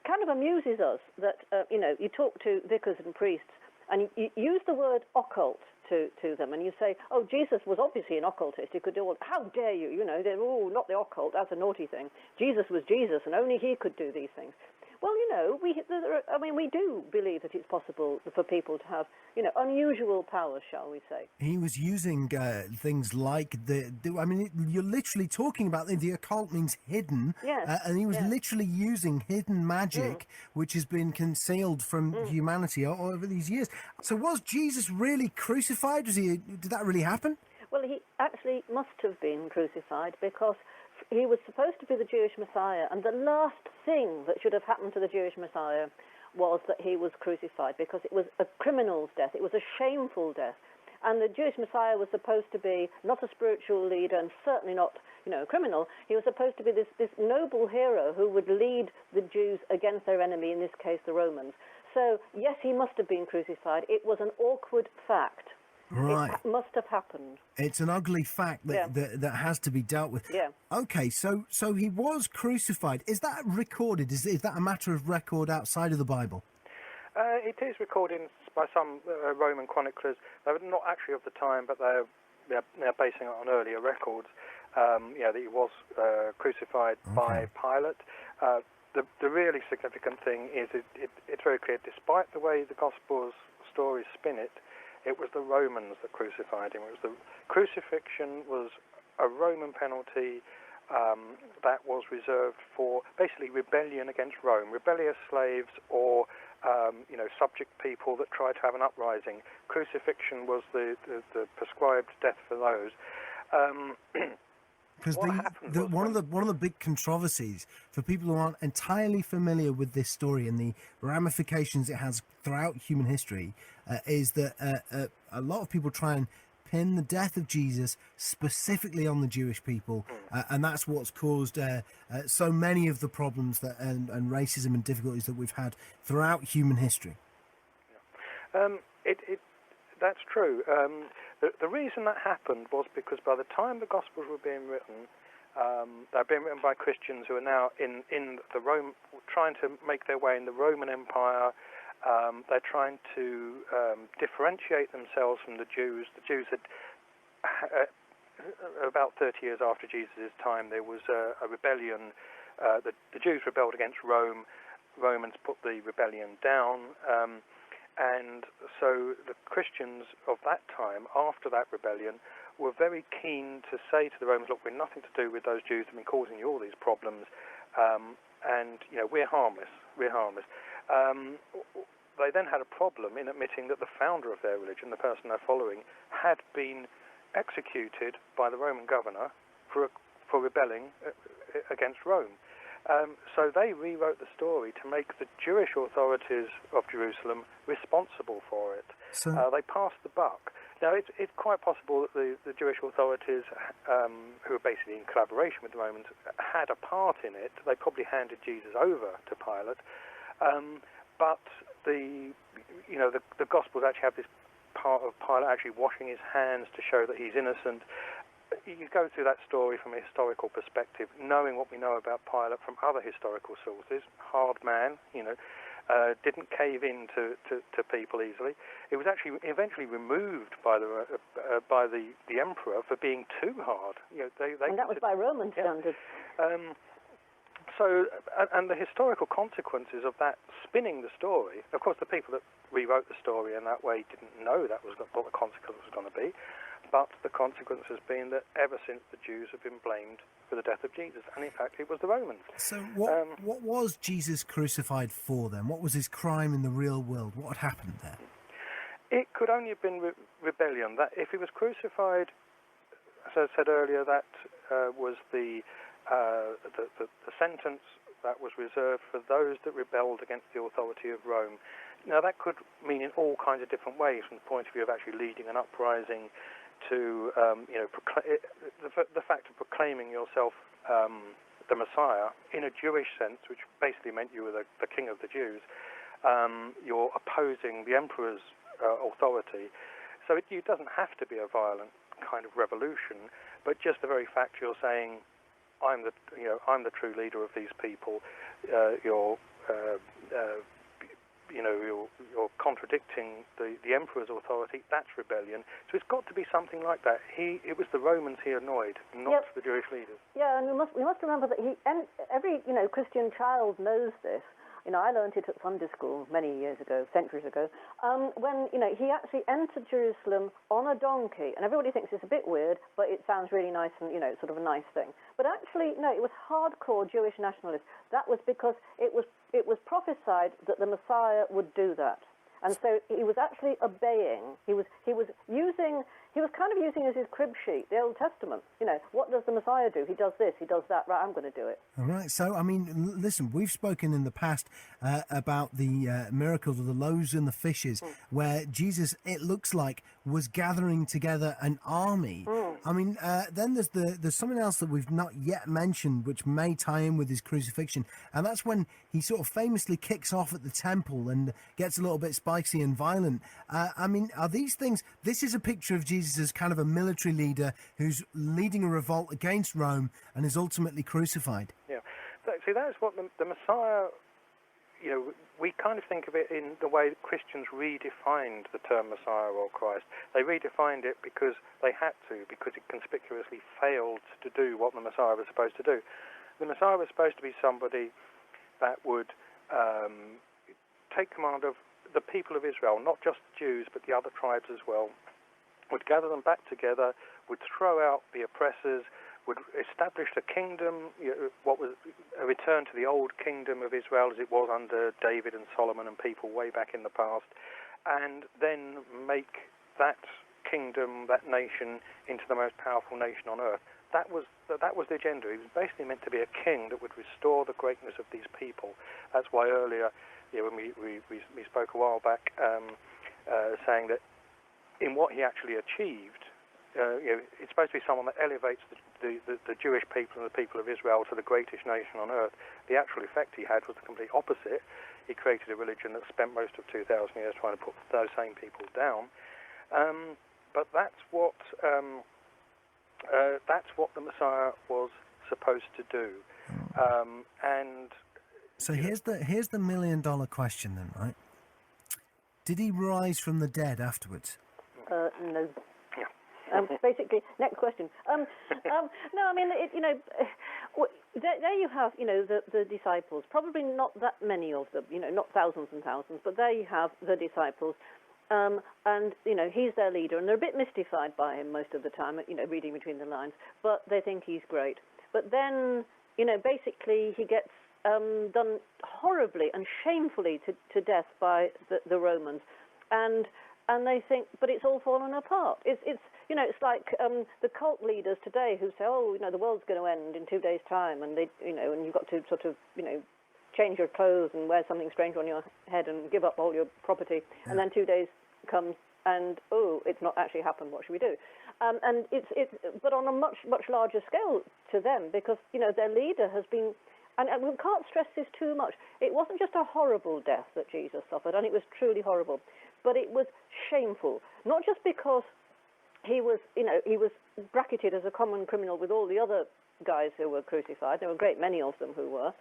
kind of amuses us that, you talk to vicars and priests and you use the word occult to them, and you say, oh, Jesus was obviously an occultist. He could do all, how dare you, they're, oh, not the occult, that's a naughty thing. Jesus was Jesus, and only he could do these things. Well, we do believe that it's possible for people to have, unusual powers, shall we say. He was using things like you're literally talking about the occult means hidden. Yes. And he was literally using hidden magic, which has been concealed from humanity over these years. So was Jesus really crucified? Did that really happen? Well, he actually must have been crucified because he was supposed to be the Jewish Messiah, and the last thing that should have happened to the Jewish Messiah was that he was crucified, because it was a criminal's death. It was a shameful death. And the Jewish Messiah was supposed to be not a spiritual leader and certainly not, a criminal. He was supposed to be this noble hero who would lead the Jews against their enemy, in this case the Romans. So, yes, he must have been crucified. It was an awkward fact. Right. It must have happened. It's an ugly fact that has to be dealt with. Yeah. Okay, so he was crucified. Is that recorded? Is that a matter of record outside of the Bible? It is recorded by some Roman chroniclers. They were not actually of the time, but they're basing it on earlier records. That he was crucified by Pilate. The really significant thing is it's very clear, despite the way the Gospels stories spin it, it was the Romans that crucified him. Crucifixion was a Roman penalty that was reserved for basically rebellion against Rome, rebellious slaves or subject people that tried to have an uprising. Crucifixion was the prescribed death for those. Because one of the big controversies for people who aren't entirely familiar with this story and the ramifications it has throughout human history is that a lot of people try and pin the death of Jesus specifically on the Jewish people, and that's what's caused so many of the problems and racism and difficulties that we've had throughout human history. That's true. The reason that happened was because by the time the Gospels were being written, they're being written by Christians who are now in the Rome, trying to make their way in the Roman Empire. They're trying to differentiate themselves from the Jews. The Jews had, about 30 years after Jesus' time, there was a rebellion. The Jews rebelled against Rome. Romans put the rebellion down. And so the Christians of that time, after that rebellion, were very keen to say to the Romans, look, we're nothing to do with those Jews that have been causing you all these problems, and we're harmless. They then had a problem in admitting that the founder of their religion, the person they're following, had been executed by the Roman governor for rebelling against Rome. So they rewrote the story to make the Jewish authorities of Jerusalem responsible for it. So they passed the buck. Now, it's quite possible that the Jewish authorities, who were basically in collaboration with the Romans, had a part in it. They probably handed Jesus over to Pilate. But the Gospels actually have this part of Pilate actually washing his hands to show that he's innocent. You go through that story from a historical perspective, knowing what we know about Pilate from other historical sources. Hard man, didn't cave in to people easily. It was actually eventually removed by the emperor for being too hard. And that was by Roman standards. And the historical consequences of that spinning the story, of course, the people that rewrote the story in that way didn't know that was what the consequence was going to be. But the consequence has been that ever since the Jews have been blamed for the death of Jesus, and in fact it was the Romans. So what was Jesus crucified for then? What was his crime in the real world? What had happened there? It could only have been rebellion. That if he was crucified, as I said earlier, that was the sentence that was reserved for those that rebelled against the authority of Rome. Now that could mean in all kinds of different ways, from the point of view of actually leading an uprising, to the fact of proclaiming yourself the Messiah in a Jewish sense, which basically meant you were the king of the Jews. You're opposing the emperor's authority. So it doesn't have to be a violent kind of revolution, but just the very fact you're saying, I'm the true leader of these people. You're contradicting the emperor's authority. That's rebellion. So it's got to be something like that. It was the Romans he annoyed, not the Jewish leaders. Yeah, and we must remember that every Christian child knows this. I learned it at Sunday school many years ago, centuries ago, when, he actually entered Jerusalem on a donkey. And everybody thinks it's a bit weird, but it sounds really nice and, sort of a nice thing. But actually, no, it was hardcore Jewish nationalists. That was because it was prophesied that the Messiah would do that. And so he was actually obeying. He was kind of using as his crib sheet the Old Testament. What does the Messiah do? He does this, he does that. Right, I'm going to do it. All right. So, I mean, listen, we've spoken in the past about the miracles of the loaves and the fishes, where Jesus, it looks like, was gathering together an army. I mean, then there's something else that we've not yet mentioned, which may tie in with his crucifixion, and that's when he sort of famously kicks off at the temple and gets a little bit spicy and violent. I mean, are these things? This is a picture of Jesus as kind of a military leader who's leading a revolt against Rome and is ultimately crucified. Yeah. See, that's what the Messiah. We kind of think of it in the way that Christians redefined the term Messiah or Christ. They redefined it because they had to, because it conspicuously failed to do what the Messiah was supposed to do. The Messiah was supposed to be somebody that would take command of the people of Israel, not just the Jews, but the other tribes as well, would gather them back together, would throw out the oppressors, would establish a kingdom, what was a return to the old kingdom of Israel as it was under David and Solomon and people way back in the past, and then make that kingdom, that nation, into the most powerful nation on earth. That was the agenda. He was basically meant to be a king that would restore the greatness of these people. That's why earlier, when we spoke a while back, saying that in what he actually achieved, it's supposed to be someone that elevates the Jewish people and the people of Israel to the greatest nation on earth. The actual effect he had was the complete opposite. He created a religion that spent most of 2,000 years trying to put those same people down. But that's what the Messiah was supposed to do. And so here's the $1 million question then, right? Did he rise from the dead afterwards? No. Basically, next question. No, I mean, there you have, the disciples. Probably not that many of them, not thousands and thousands, but there you have the disciples. And, he's their leader, and they're a bit mystified by him most of the time, reading between the lines, but they think he's great. But then, basically he gets done horribly and shamefully to death by the Romans. And they think, but it's all fallen apart. It's like the cult leaders today who say, the world's going to end in 2 days' time, and they, and you've got to sort of, change your clothes and wear something strange on your head and give up all your property, and then 2 days comes and it's not actually happened. What should we do? And it's but on a much larger scale to them, because their leader has been. And we can't stress this too much. It wasn't just a horrible death that Jesus suffered, and it was truly horrible, but it was shameful. Not just because he was bracketed as a common criminal with all the other guys who were crucified. There were a great many of them who were.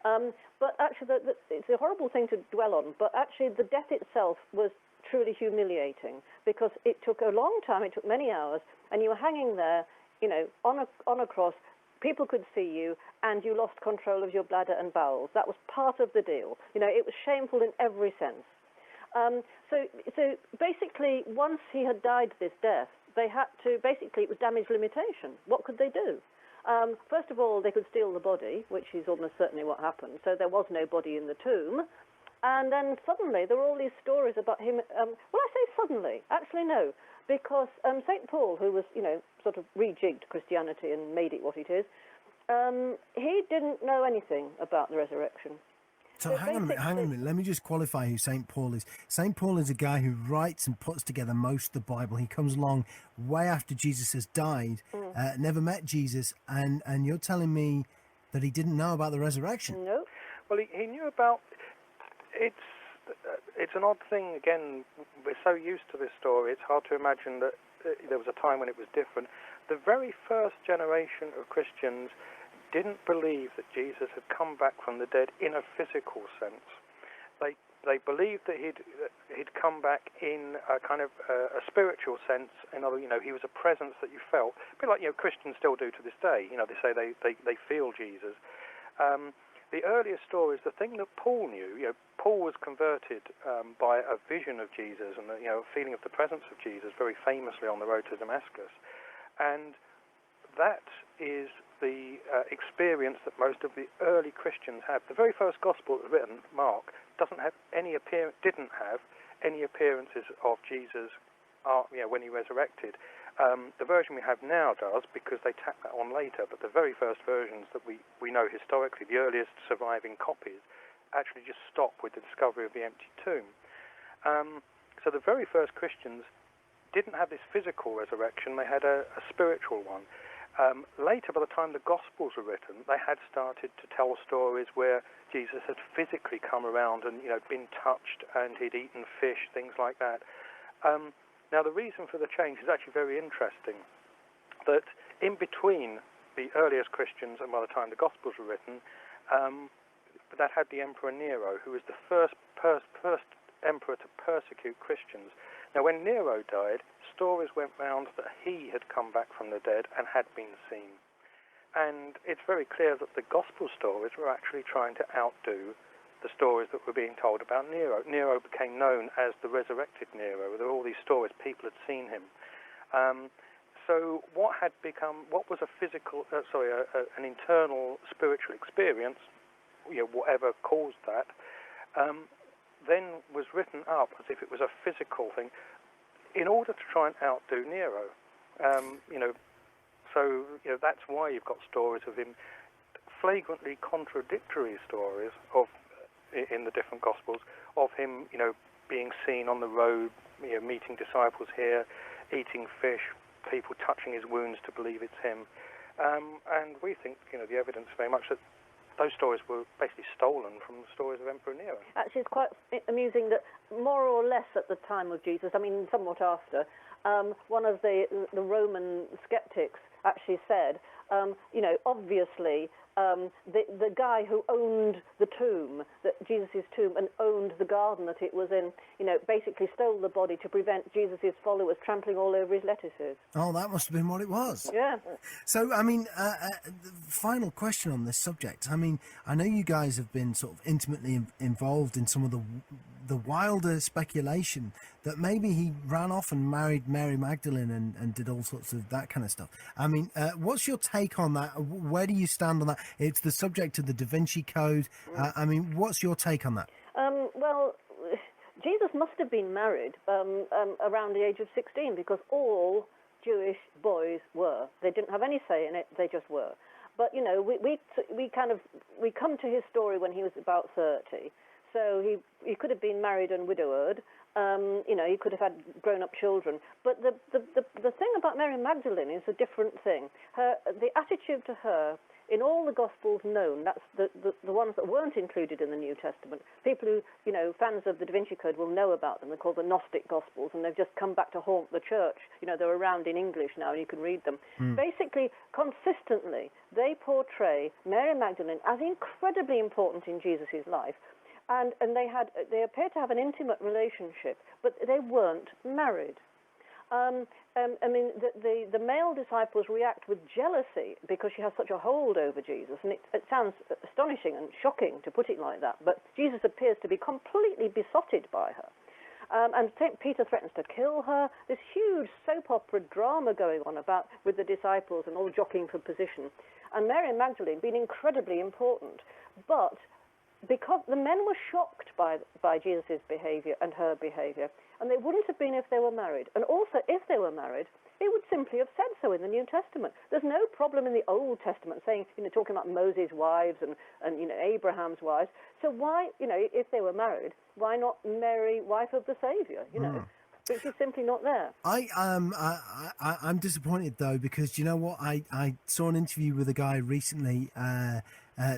But actually, it's a horrible thing to dwell on. But actually, the death itself was truly humiliating, because it took a long time. It took many hours, and you were hanging there, on a cross. People could see you, and you lost control of your bladder and bowels. That was part of the deal. It was shameful in every sense. So basically, once he had died this death, they had to, basically, it was damage limitation. What could they do? First of all, they could steal the body, which is almost certainly what happened. So there was no body in the tomb. And then suddenly, there were all these stories about him. Well, I say suddenly. Actually, no. Because St. Paul, who was, sort of rejigged Christianity and made it what it is, he didn't know anything about the resurrection. So hang on a minute. Let me just qualify who St. Paul is. St. Paul is a guy who writes and puts together most of the Bible. He comes along way after Jesus has died, never met Jesus, and you're telling me that he didn't know about the resurrection? No. Well, he knew about it's it's an odd thing. Again, we're so used to this story, it's hard to imagine that there was a time when it was different. The very first generation of Christians didn't believe that Jesus had come back from the dead in a physical sense. They believed that he'd come back in a kind of a spiritual sense. In other, he was a presence that you felt, a bit like Christians still do to this day. They say they feel Jesus. The earlier stories, the thing that Paul knew, Paul was converted by a vision of Jesus and a feeling of the presence of Jesus, very famously on the road to Damascus, and that is the experience that most of the early Christians had. The very first gospel that was written, Mark, didn't have any appearances of Jesus when he resurrected. The version we have now does, because they tack that on later, but the very first versions that we know historically, the earliest surviving copies, actually just stop with the discovery of the empty tomb. So the very first Christians didn't have this physical resurrection, they had a spiritual one. Later, by the time the Gospels were written, they had started to tell stories where Jesus had physically come around and been touched, and he'd eaten fish, things like that. Now, the reason for the change is actually very interesting, that in between the earliest Christians and by the time the Gospels were written, that had the Emperor Nero, who was the first emperor to persecute Christians. Now, when Nero died, stories went round that he had come back from the dead and had been seen. And it's very clear that the Gospel stories were actually trying to outdo the stories that were being told about Nero. Nero became known as the resurrected Nero. There were all these stories, people had seen him. So what was a physical, an internal spiritual experience, whatever caused that, then was written up as if it was a physical thing in order to try and outdo Nero. So that's why you've got stories of him, flagrantly contradictory stories in the different Gospels, of him, being seen on the road, meeting disciples here, eating fish, people touching his wounds to believe it's him. And we think, the evidence very much that those stories were basically stolen from the stories of Emperor Nero. Actually, it's quite amusing that more or less at the time of Jesus, somewhat after, one of the Roman skeptics actually said, obviously, the guy who owned the tomb, Jesus' tomb, and owned the garden that it was in, basically stole the body to prevent Jesus' followers trampling all over his lettuces. Oh, that must have been what it was. Yeah. So, the final question on this subject. I know you guys have been sort of intimately involved in some of the wilder speculation that maybe he ran off and married Mary Magdalene and did all sorts of that kind of stuff. What's your take on that? Where do you stand on that? It's the subject of the Da Vinci Code. What's your take on that? Well, Jesus must have been married around the age of 16, because all Jewish boys were. They didn't have any say in it, they just were. But, we come to his story when he was about 30. So he could have been married and widowed. He could have had grown-up children. But the thing about Mary Magdalene is a different thing. The attitude to her, in all the Gospels known, that's the ones that weren't included in the New Testament. People who, fans of the Da Vinci Code will know about them. They're called the Gnostic Gospels, and they've just come back to haunt the church. They're around in English now, and you can read them. Basically, consistently, they portray Mary Magdalene as incredibly important in Jesus' life. And they appear to have an intimate relationship, but they weren't married. The male disciples react with jealousy because she has such a hold over Jesus, and it sounds astonishing and shocking to put it like that, but Jesus appears to be completely besotted by her. And Peter threatens to kill her. This huge soap opera drama going on with the disciples and all jockeying for position. And Mary Magdalene being incredibly important, but because the men were shocked by Jesus' behavior and her behavior, and they wouldn't have been if they were married. And also, if they were married, they would simply have said so in the New Testament. There's no problem in the Old Testament saying, talking about Moses' wives and Abraham's wives. So why, if they were married, why not Mary, wife of the Saviour, Which is simply not there. I'm disappointed though, because you know what? I saw an interview with a guy recently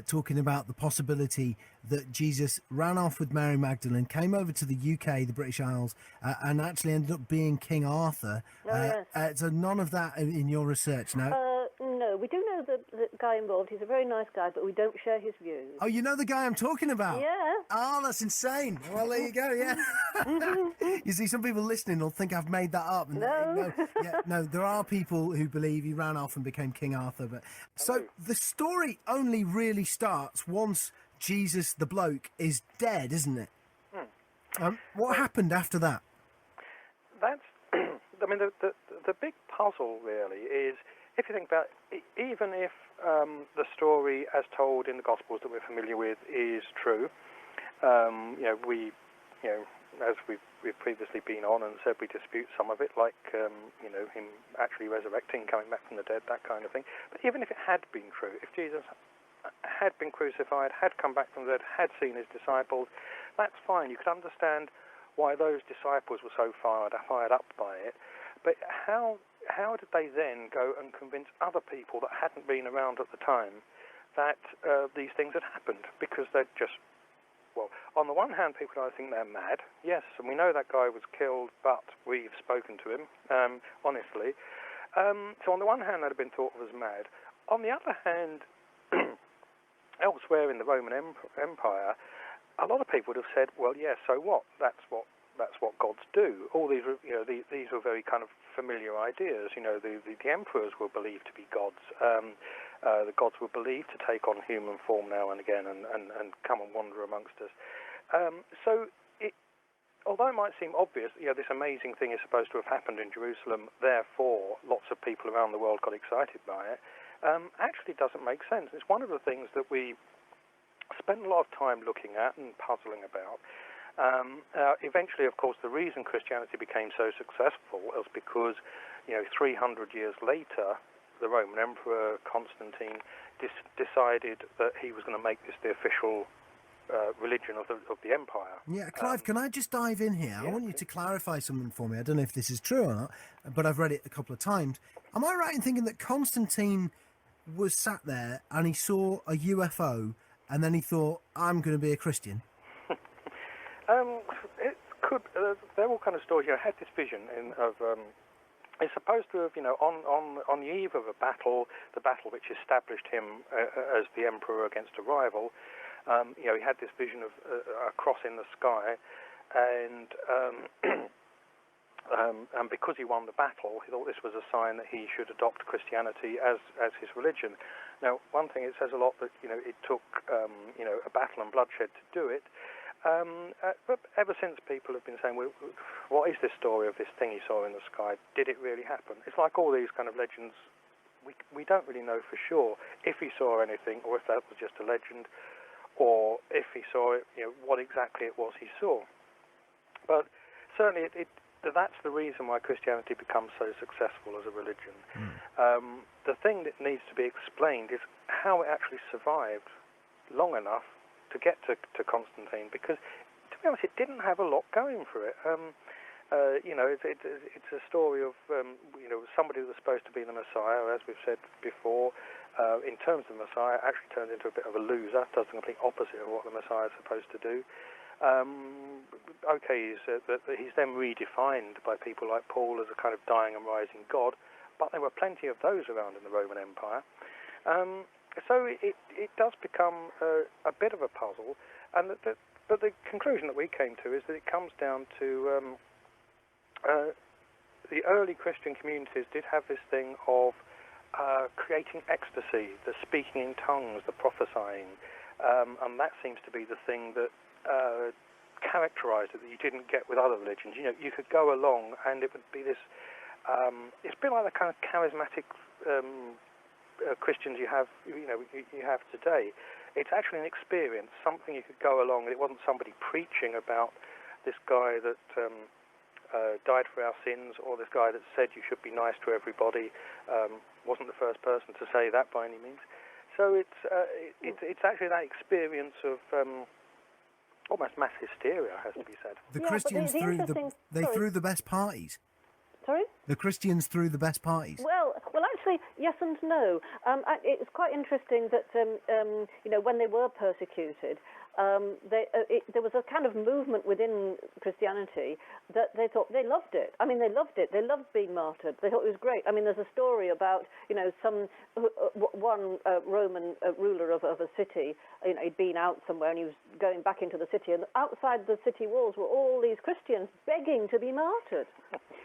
talking about the possibility that Jesus ran off with Mary Magdalene, came over to the UK, the British Isles, and actually ended up being King Arthur. Yes. So none of that in your research, no? No, we do know the guy involved. He's a very nice guy, but we don't share his views. Oh, you know the guy I'm talking about? Yeah. Oh, that's insane. Well, there you go, yeah. You see, some people listening will think I've made that up. No. No, there are people who believe he ran off and became King Arthur. But so the story only really starts once Jesus, the bloke, is dead, isn't it? What happened after that? That's, I mean, the big puzzle really is, if you think about it, even if the story as told in the Gospels that we're familiar with is true, as we've previously been on and said, we dispute some of it, like him actually resurrecting, coming back from the dead, that kind of thing. But even if it had been true, if Jesus had been crucified, had come back from the dead, had seen his disciples, that's fine. You could understand why those disciples were so fired up by it. But how did they then go and convince other people that hadn't been around at the time that these things had happened? Because they'd just, well, on the one hand, people either think they're mad. Yes, and we know that guy was killed, but we've spoken to him, honestly. So on the one hand, they'd have been thought of as mad. On the other hand, elsewhere in the Roman Empire, a lot of people would have said, well, yes, so what? That's what gods do. All these, these were very kind of familiar ideas. The emperors were believed to be gods. The gods were believed to take on human form now and again and come and wander amongst us. Although it might seem obvious, this amazing thing is supposed to have happened in Jerusalem, therefore lots of people around the world got excited by it, actually doesn't make sense. It's one of the things that we spend a lot of time looking at and puzzling about. Eventually, of course, the reason Christianity became so successful was because, 300 years later, the Roman Emperor Constantine decided that he was going to make this the official religion of the empire. Yeah, Clive, can I just dive in here? Yeah, I want you to clarify something for me. I don't know if this is true or not, but I've read it a couple of times. Am I right in thinking that Constantine was sat there and he saw a UFO and then he thought, I'm going to be a Christian? It could. They're all kind of stories. I had this vision of. It's supposed to have, on the eve of a battle, the battle which established him as the emperor against a rival. He had this vision of a cross in the sky, and because he won the battle, he thought this was a sign that he should adopt Christianity as his religion. Now, one thing, it says a lot that it took a battle and bloodshed to do it. But ever since, people have been saying, well, what is this story of this thing he saw in the sky? Did it really happen? It's like all these kind of legends. We don't really know for sure if he saw anything, or if that was just a legend, or if he saw it, what exactly it was he saw. But certainly, that's the reason why Christianity becomes so successful as a religion. The thing that needs to be explained is how it actually survived long enough to get to Constantine, because, to be honest, it didn't have a lot going for it. It's a story of somebody that was supposed to be the Messiah, as we've said before. In terms of the Messiah, actually turns into a bit of a loser, does the complete opposite of what the Messiah is supposed to do. He's then redefined by people like Paul as a kind of dying and rising God, but there were plenty of those around in the Roman Empire. So it does become a bit of a puzzle, but the conclusion that we came to is that it comes down to the early Christian communities did have this thing of creating ecstasy, the speaking in tongues, the prophesying, and that seems to be the thing that characterized it, that you didn't get with other religions. You could go along and it would be this, it's a bit like the kind of charismatic Christians you have today. It's actually an experience, something you could go along, and it wasn't somebody preaching about this guy that died for our sins, or this guy that said you should be nice to everybody. Wasn't the first person to say that by any means. So it's actually that experience of almost mass hysteria, has to be said. The Christians threw the best parties. Sorry? The Christians threw the best parties. Well, actually, yes and no. It's quite interesting that when they were persecuted, there was a kind of movement within Christianity that they thought they loved it. I mean, they loved it. They loved being martyred. They thought it was great. I mean, there's a story about one Roman ruler of a city. He'd been out somewhere and he was going back into the city, and outside the city walls were all these Christians begging to be martyred.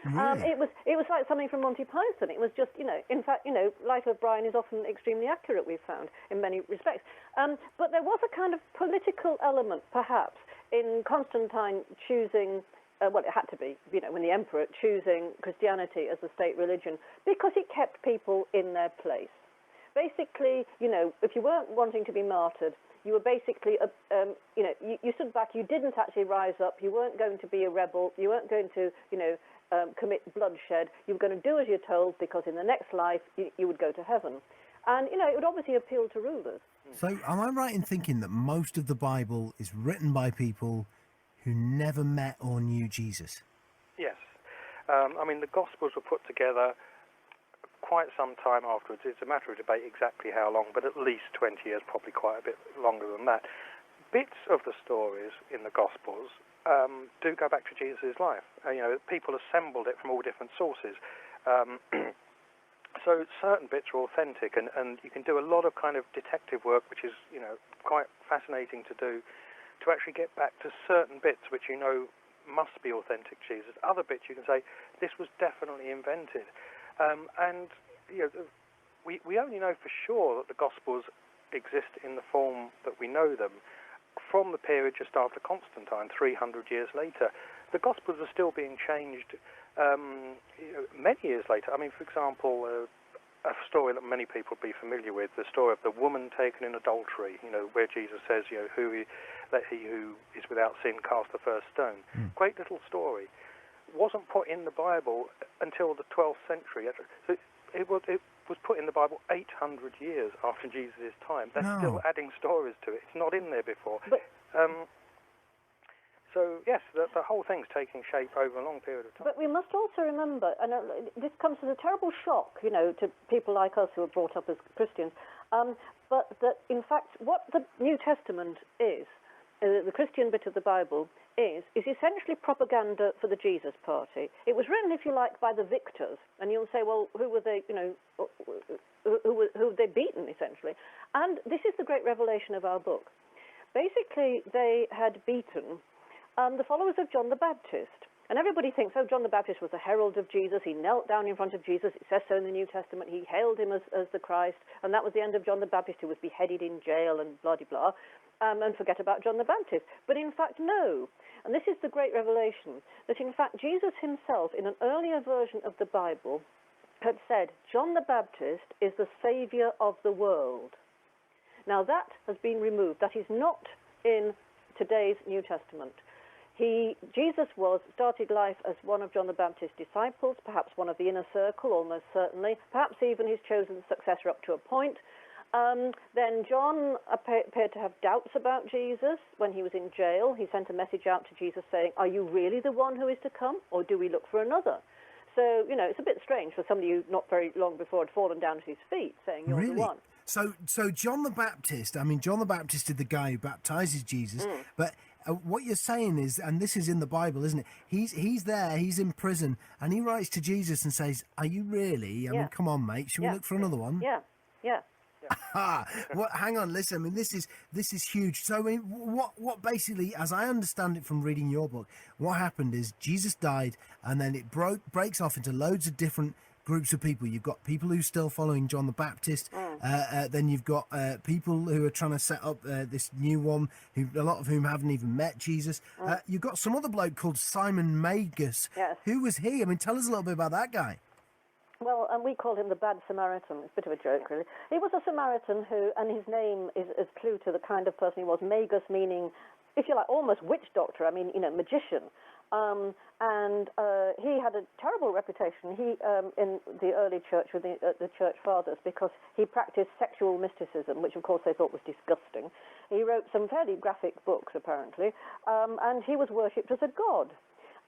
Really? It was like something from Monty Python. It was just, in fact, Life of Brian is often extremely accurate, we've found, in many respects. But there was a kind of political element, perhaps, in Constantine choosing, it had to be, when the emperor choosing Christianity as the state religion, because it kept people in their place. Basically, if you weren't wanting to be martyred, you were basically, you stood back, you didn't actually rise up, you weren't going to be a rebel, you weren't going to, commit bloodshed, you were going to do as you're told, because in the next life you would go to heaven. And, it would obviously appeal to rulers. So am I right in thinking that most of the Bible is written by people who never met or knew Jesus? Yes. The Gospels were put together quite some time afterwards. It's a matter of debate exactly how long, but at least 20 years, probably quite a bit longer than that. Bits of the stories in the Gospels do go back to Jesus' life. People assembled it from all different sources. So certain bits are authentic, and you can do a lot of kind of detective work, which is, quite fascinating to do, to actually get back to certain bits which must be authentic Jesus. Other bits you can say, this was definitely invented. We only know for sure that the Gospels exist in the form that we know them from the period just after Constantine, 300 years later. The Gospels are still being changed many years later. For example, a story that many people will be familiar with, the story of the woman taken in adultery, where Jesus says, let he who is without sin cast the first stone. Great little story. Wasn't put in the Bible until the 12th century. So it was put in the Bible 800 years after Jesus' time. They're still adding stories to it. It's not in there before. But, so, yes, the whole thing's taking shape over a long period of time. But we must also remember, and this comes as a terrible shock, to people like us who are brought up as Christians, but that, in fact, what the New Testament is, the Christian bit of the Bible, is essentially propaganda for the Jesus Party. It was written, if you like, by the victors, and you'll say, well, who were they, who were they beaten, essentially? And this is the great revelation of our book. Basically, they had beaten the followers of John the Baptist. And everybody thinks, John the Baptist was a herald of Jesus. He knelt down in front of Jesus. It says so in the New Testament. He hailed him as the Christ. And that was the end of John the Baptist, who was beheaded in jail and blah-de-blah. And forget about John the Baptist. But in fact, no. And this is the great revelation, that in fact Jesus himself, in an earlier version of the Bible, had said, John the Baptist is the Saviour of the world. Now that has been removed. That is not in today's New Testament. Jesus started life as one of John the Baptist's disciples, perhaps one of the inner circle, almost certainly, perhaps even his chosen successor up to a point. Then John appeared to have doubts about Jesus when he was in jail. He sent a message out to Jesus saying, are you really the one who is to come, or do we look for another? So, it's a bit strange for somebody who not very long before had fallen down at his feet saying, you're the one. So John the Baptist, John the Baptist is the guy who baptizes Jesus, but what you're saying is, and this is in the Bible, isn't it? He's there, he's in prison, and he writes to Jesus and says, are you really? I mean, come on, mate, shall we look for another one? Yeah. Well, hang on, listen, this is huge. So what basically, as I understand it from reading your book, what happened is Jesus died, and then it breaks off into loads of different groups of people. You've got people who are still following John the Baptist. Then you've got people who are trying to set up this new one, a lot of whom haven't even met Jesus. You've got some other bloke called Simon Magus. Yes. Who was he? Tell us a little bit about that guy. Well, we call him the Bad Samaritan. It's a bit of a joke, really. He was a Samaritan and his name is clue to the kind of person he was. Magus meaning, if you like, almost witch doctor. Magician. And he had a terrible reputation in the early church with the church fathers, because he practiced sexual mysticism, which of course they thought was disgusting. He wrote some fairly graphic books, apparently, and he was worshipped as a god.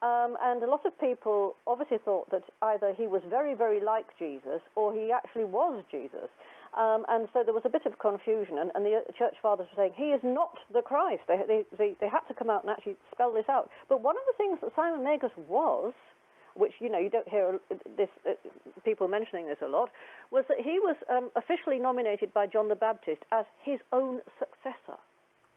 And a lot of people obviously thought that either he was very, very like Jesus or he actually was Jesus. And so there was a bit of confusion, and the church fathers were saying, he is not the Christ. They had to come out and actually spell this out. But one of the things that Simon Magus was, which, you don't hear this people mentioning this a lot, was that he was officially nominated by John the Baptist as his own successor.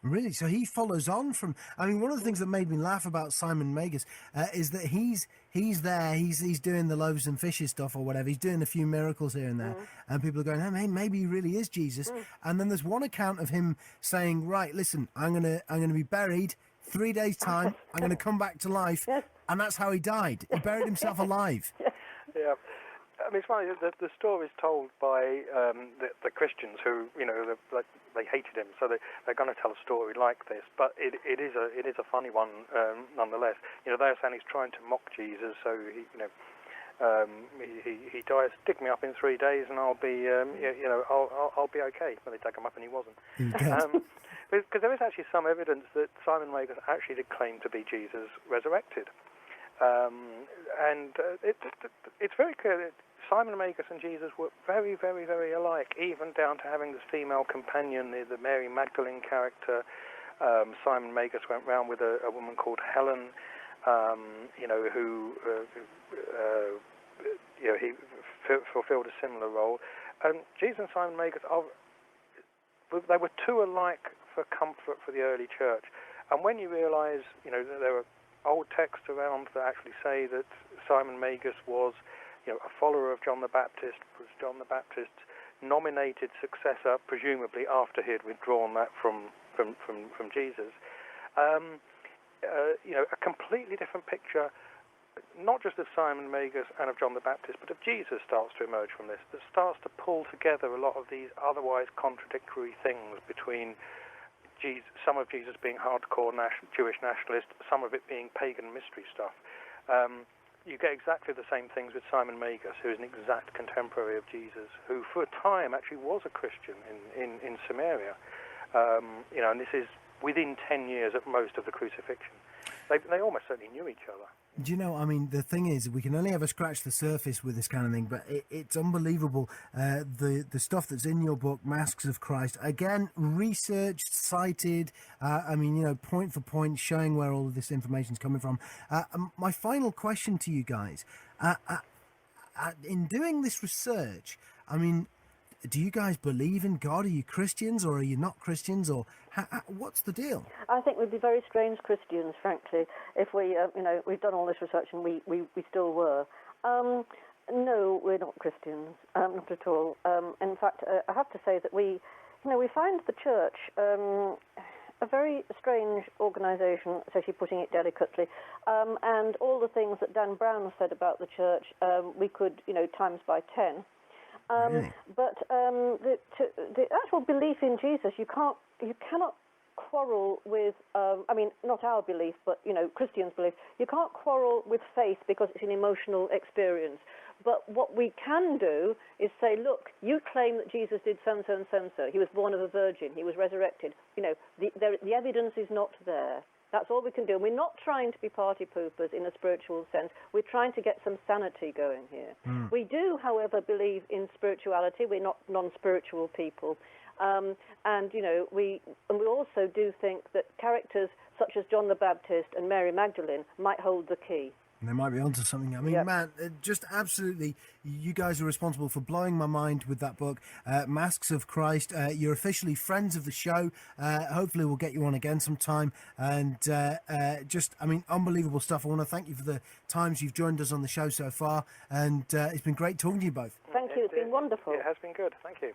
Really? So he follows on from... I mean, one of the things that made me laugh about Simon Magus is that he's there, he's doing the loaves and fishes stuff or whatever, he's doing a few miracles here and there, and people are going, oh, hey, maybe he really is Jesus. And then there's one account of him saying, right, listen, I'm gonna be buried 3 days' time, I'm going to come back to life, and that's how he died. He buried himself alive. Yeah. I mean, it's funny, the story is told by the Christians who, they hated him, so they're going to tell a story like this. But it is a funny one nonetheless. They're saying he's trying to mock Jesus, so he dies. Dig me up in 3 days, and I'll be I'll be okay. Well, they dug him up, and he wasn't. Because there is actually some evidence that Simon Magus actually did claim to be Jesus resurrected. It's very clear that Simon Magus and Jesus were very, very, very alike, even down to having this female companion, the Mary Magdalene character. Simon Magus went round with a woman called Helen, who he fulfilled a similar role. And Jesus and Simon Magus, they were too alike for comfort for the early church. And when you realise, that there are old texts around that actually say that Simon Magus was, a follower of John the Baptist, was John the Baptist's nominated successor, presumably after he had withdrawn that from Jesus. A completely different picture, not just of Simon Magus and of John the Baptist, but of Jesus starts to emerge from this, that starts to pull together a lot of these otherwise contradictory things between Jesus, some of Jesus being hardcore Jewish nationalist, some of it being pagan mystery stuff. You get exactly the same things with Simon Magus, who is an exact contemporary of Jesus, who for a time actually was a Christian in Samaria. And this is within 10 years at most of the crucifixion. They almost certainly knew each other. Do you know, I mean, the thing is, we can only ever scratch the surface with this kind of thing, but it's unbelievable. The stuff that's in your book, Masks of Christ, again, researched, cited, point for point, showing where all of this information is coming from. My final question to you guys, in doing this research, I mean, do you guys believe in God? Are you Christians or are you not Christians? Or what's the deal? I think we'd be very strange Christians, frankly, if we, we've done all this research and we still were. No, we're not Christians, not at all. In fact, I have to say that we find the church a very strange organisation, especially putting it delicately. And all the things that Dan Brown said about the church, we could, times by 10. Really? But the actual belief in Jesus, you cannot quarrel with. Not our belief, but Christians' belief. You can't quarrel with faith because it's an emotional experience. But what we can do is say, look, you claim that Jesus did so and so and so and so. He was born of a virgin. He was resurrected. The evidence is not there. That's all we can do. And we're not trying to be party poopers in a spiritual sense. We're trying to get some sanity going here. We do, however, believe in spirituality. We're not non-spiritual people. We also do think that characters such as John the Baptist and Mary Magdalene might hold the key. They might be onto something. I mean, Yep. man, just absolutely, you guys are responsible for blowing my mind with that book, Masks of Christ. You're officially friends of the show. Hopefully we'll get you on again sometime. And unbelievable stuff. I want to thank you for the times you've joined us on the show so far. And it's been great talking to you both. Thank you. It's been wonderful. It has been good. Thank you.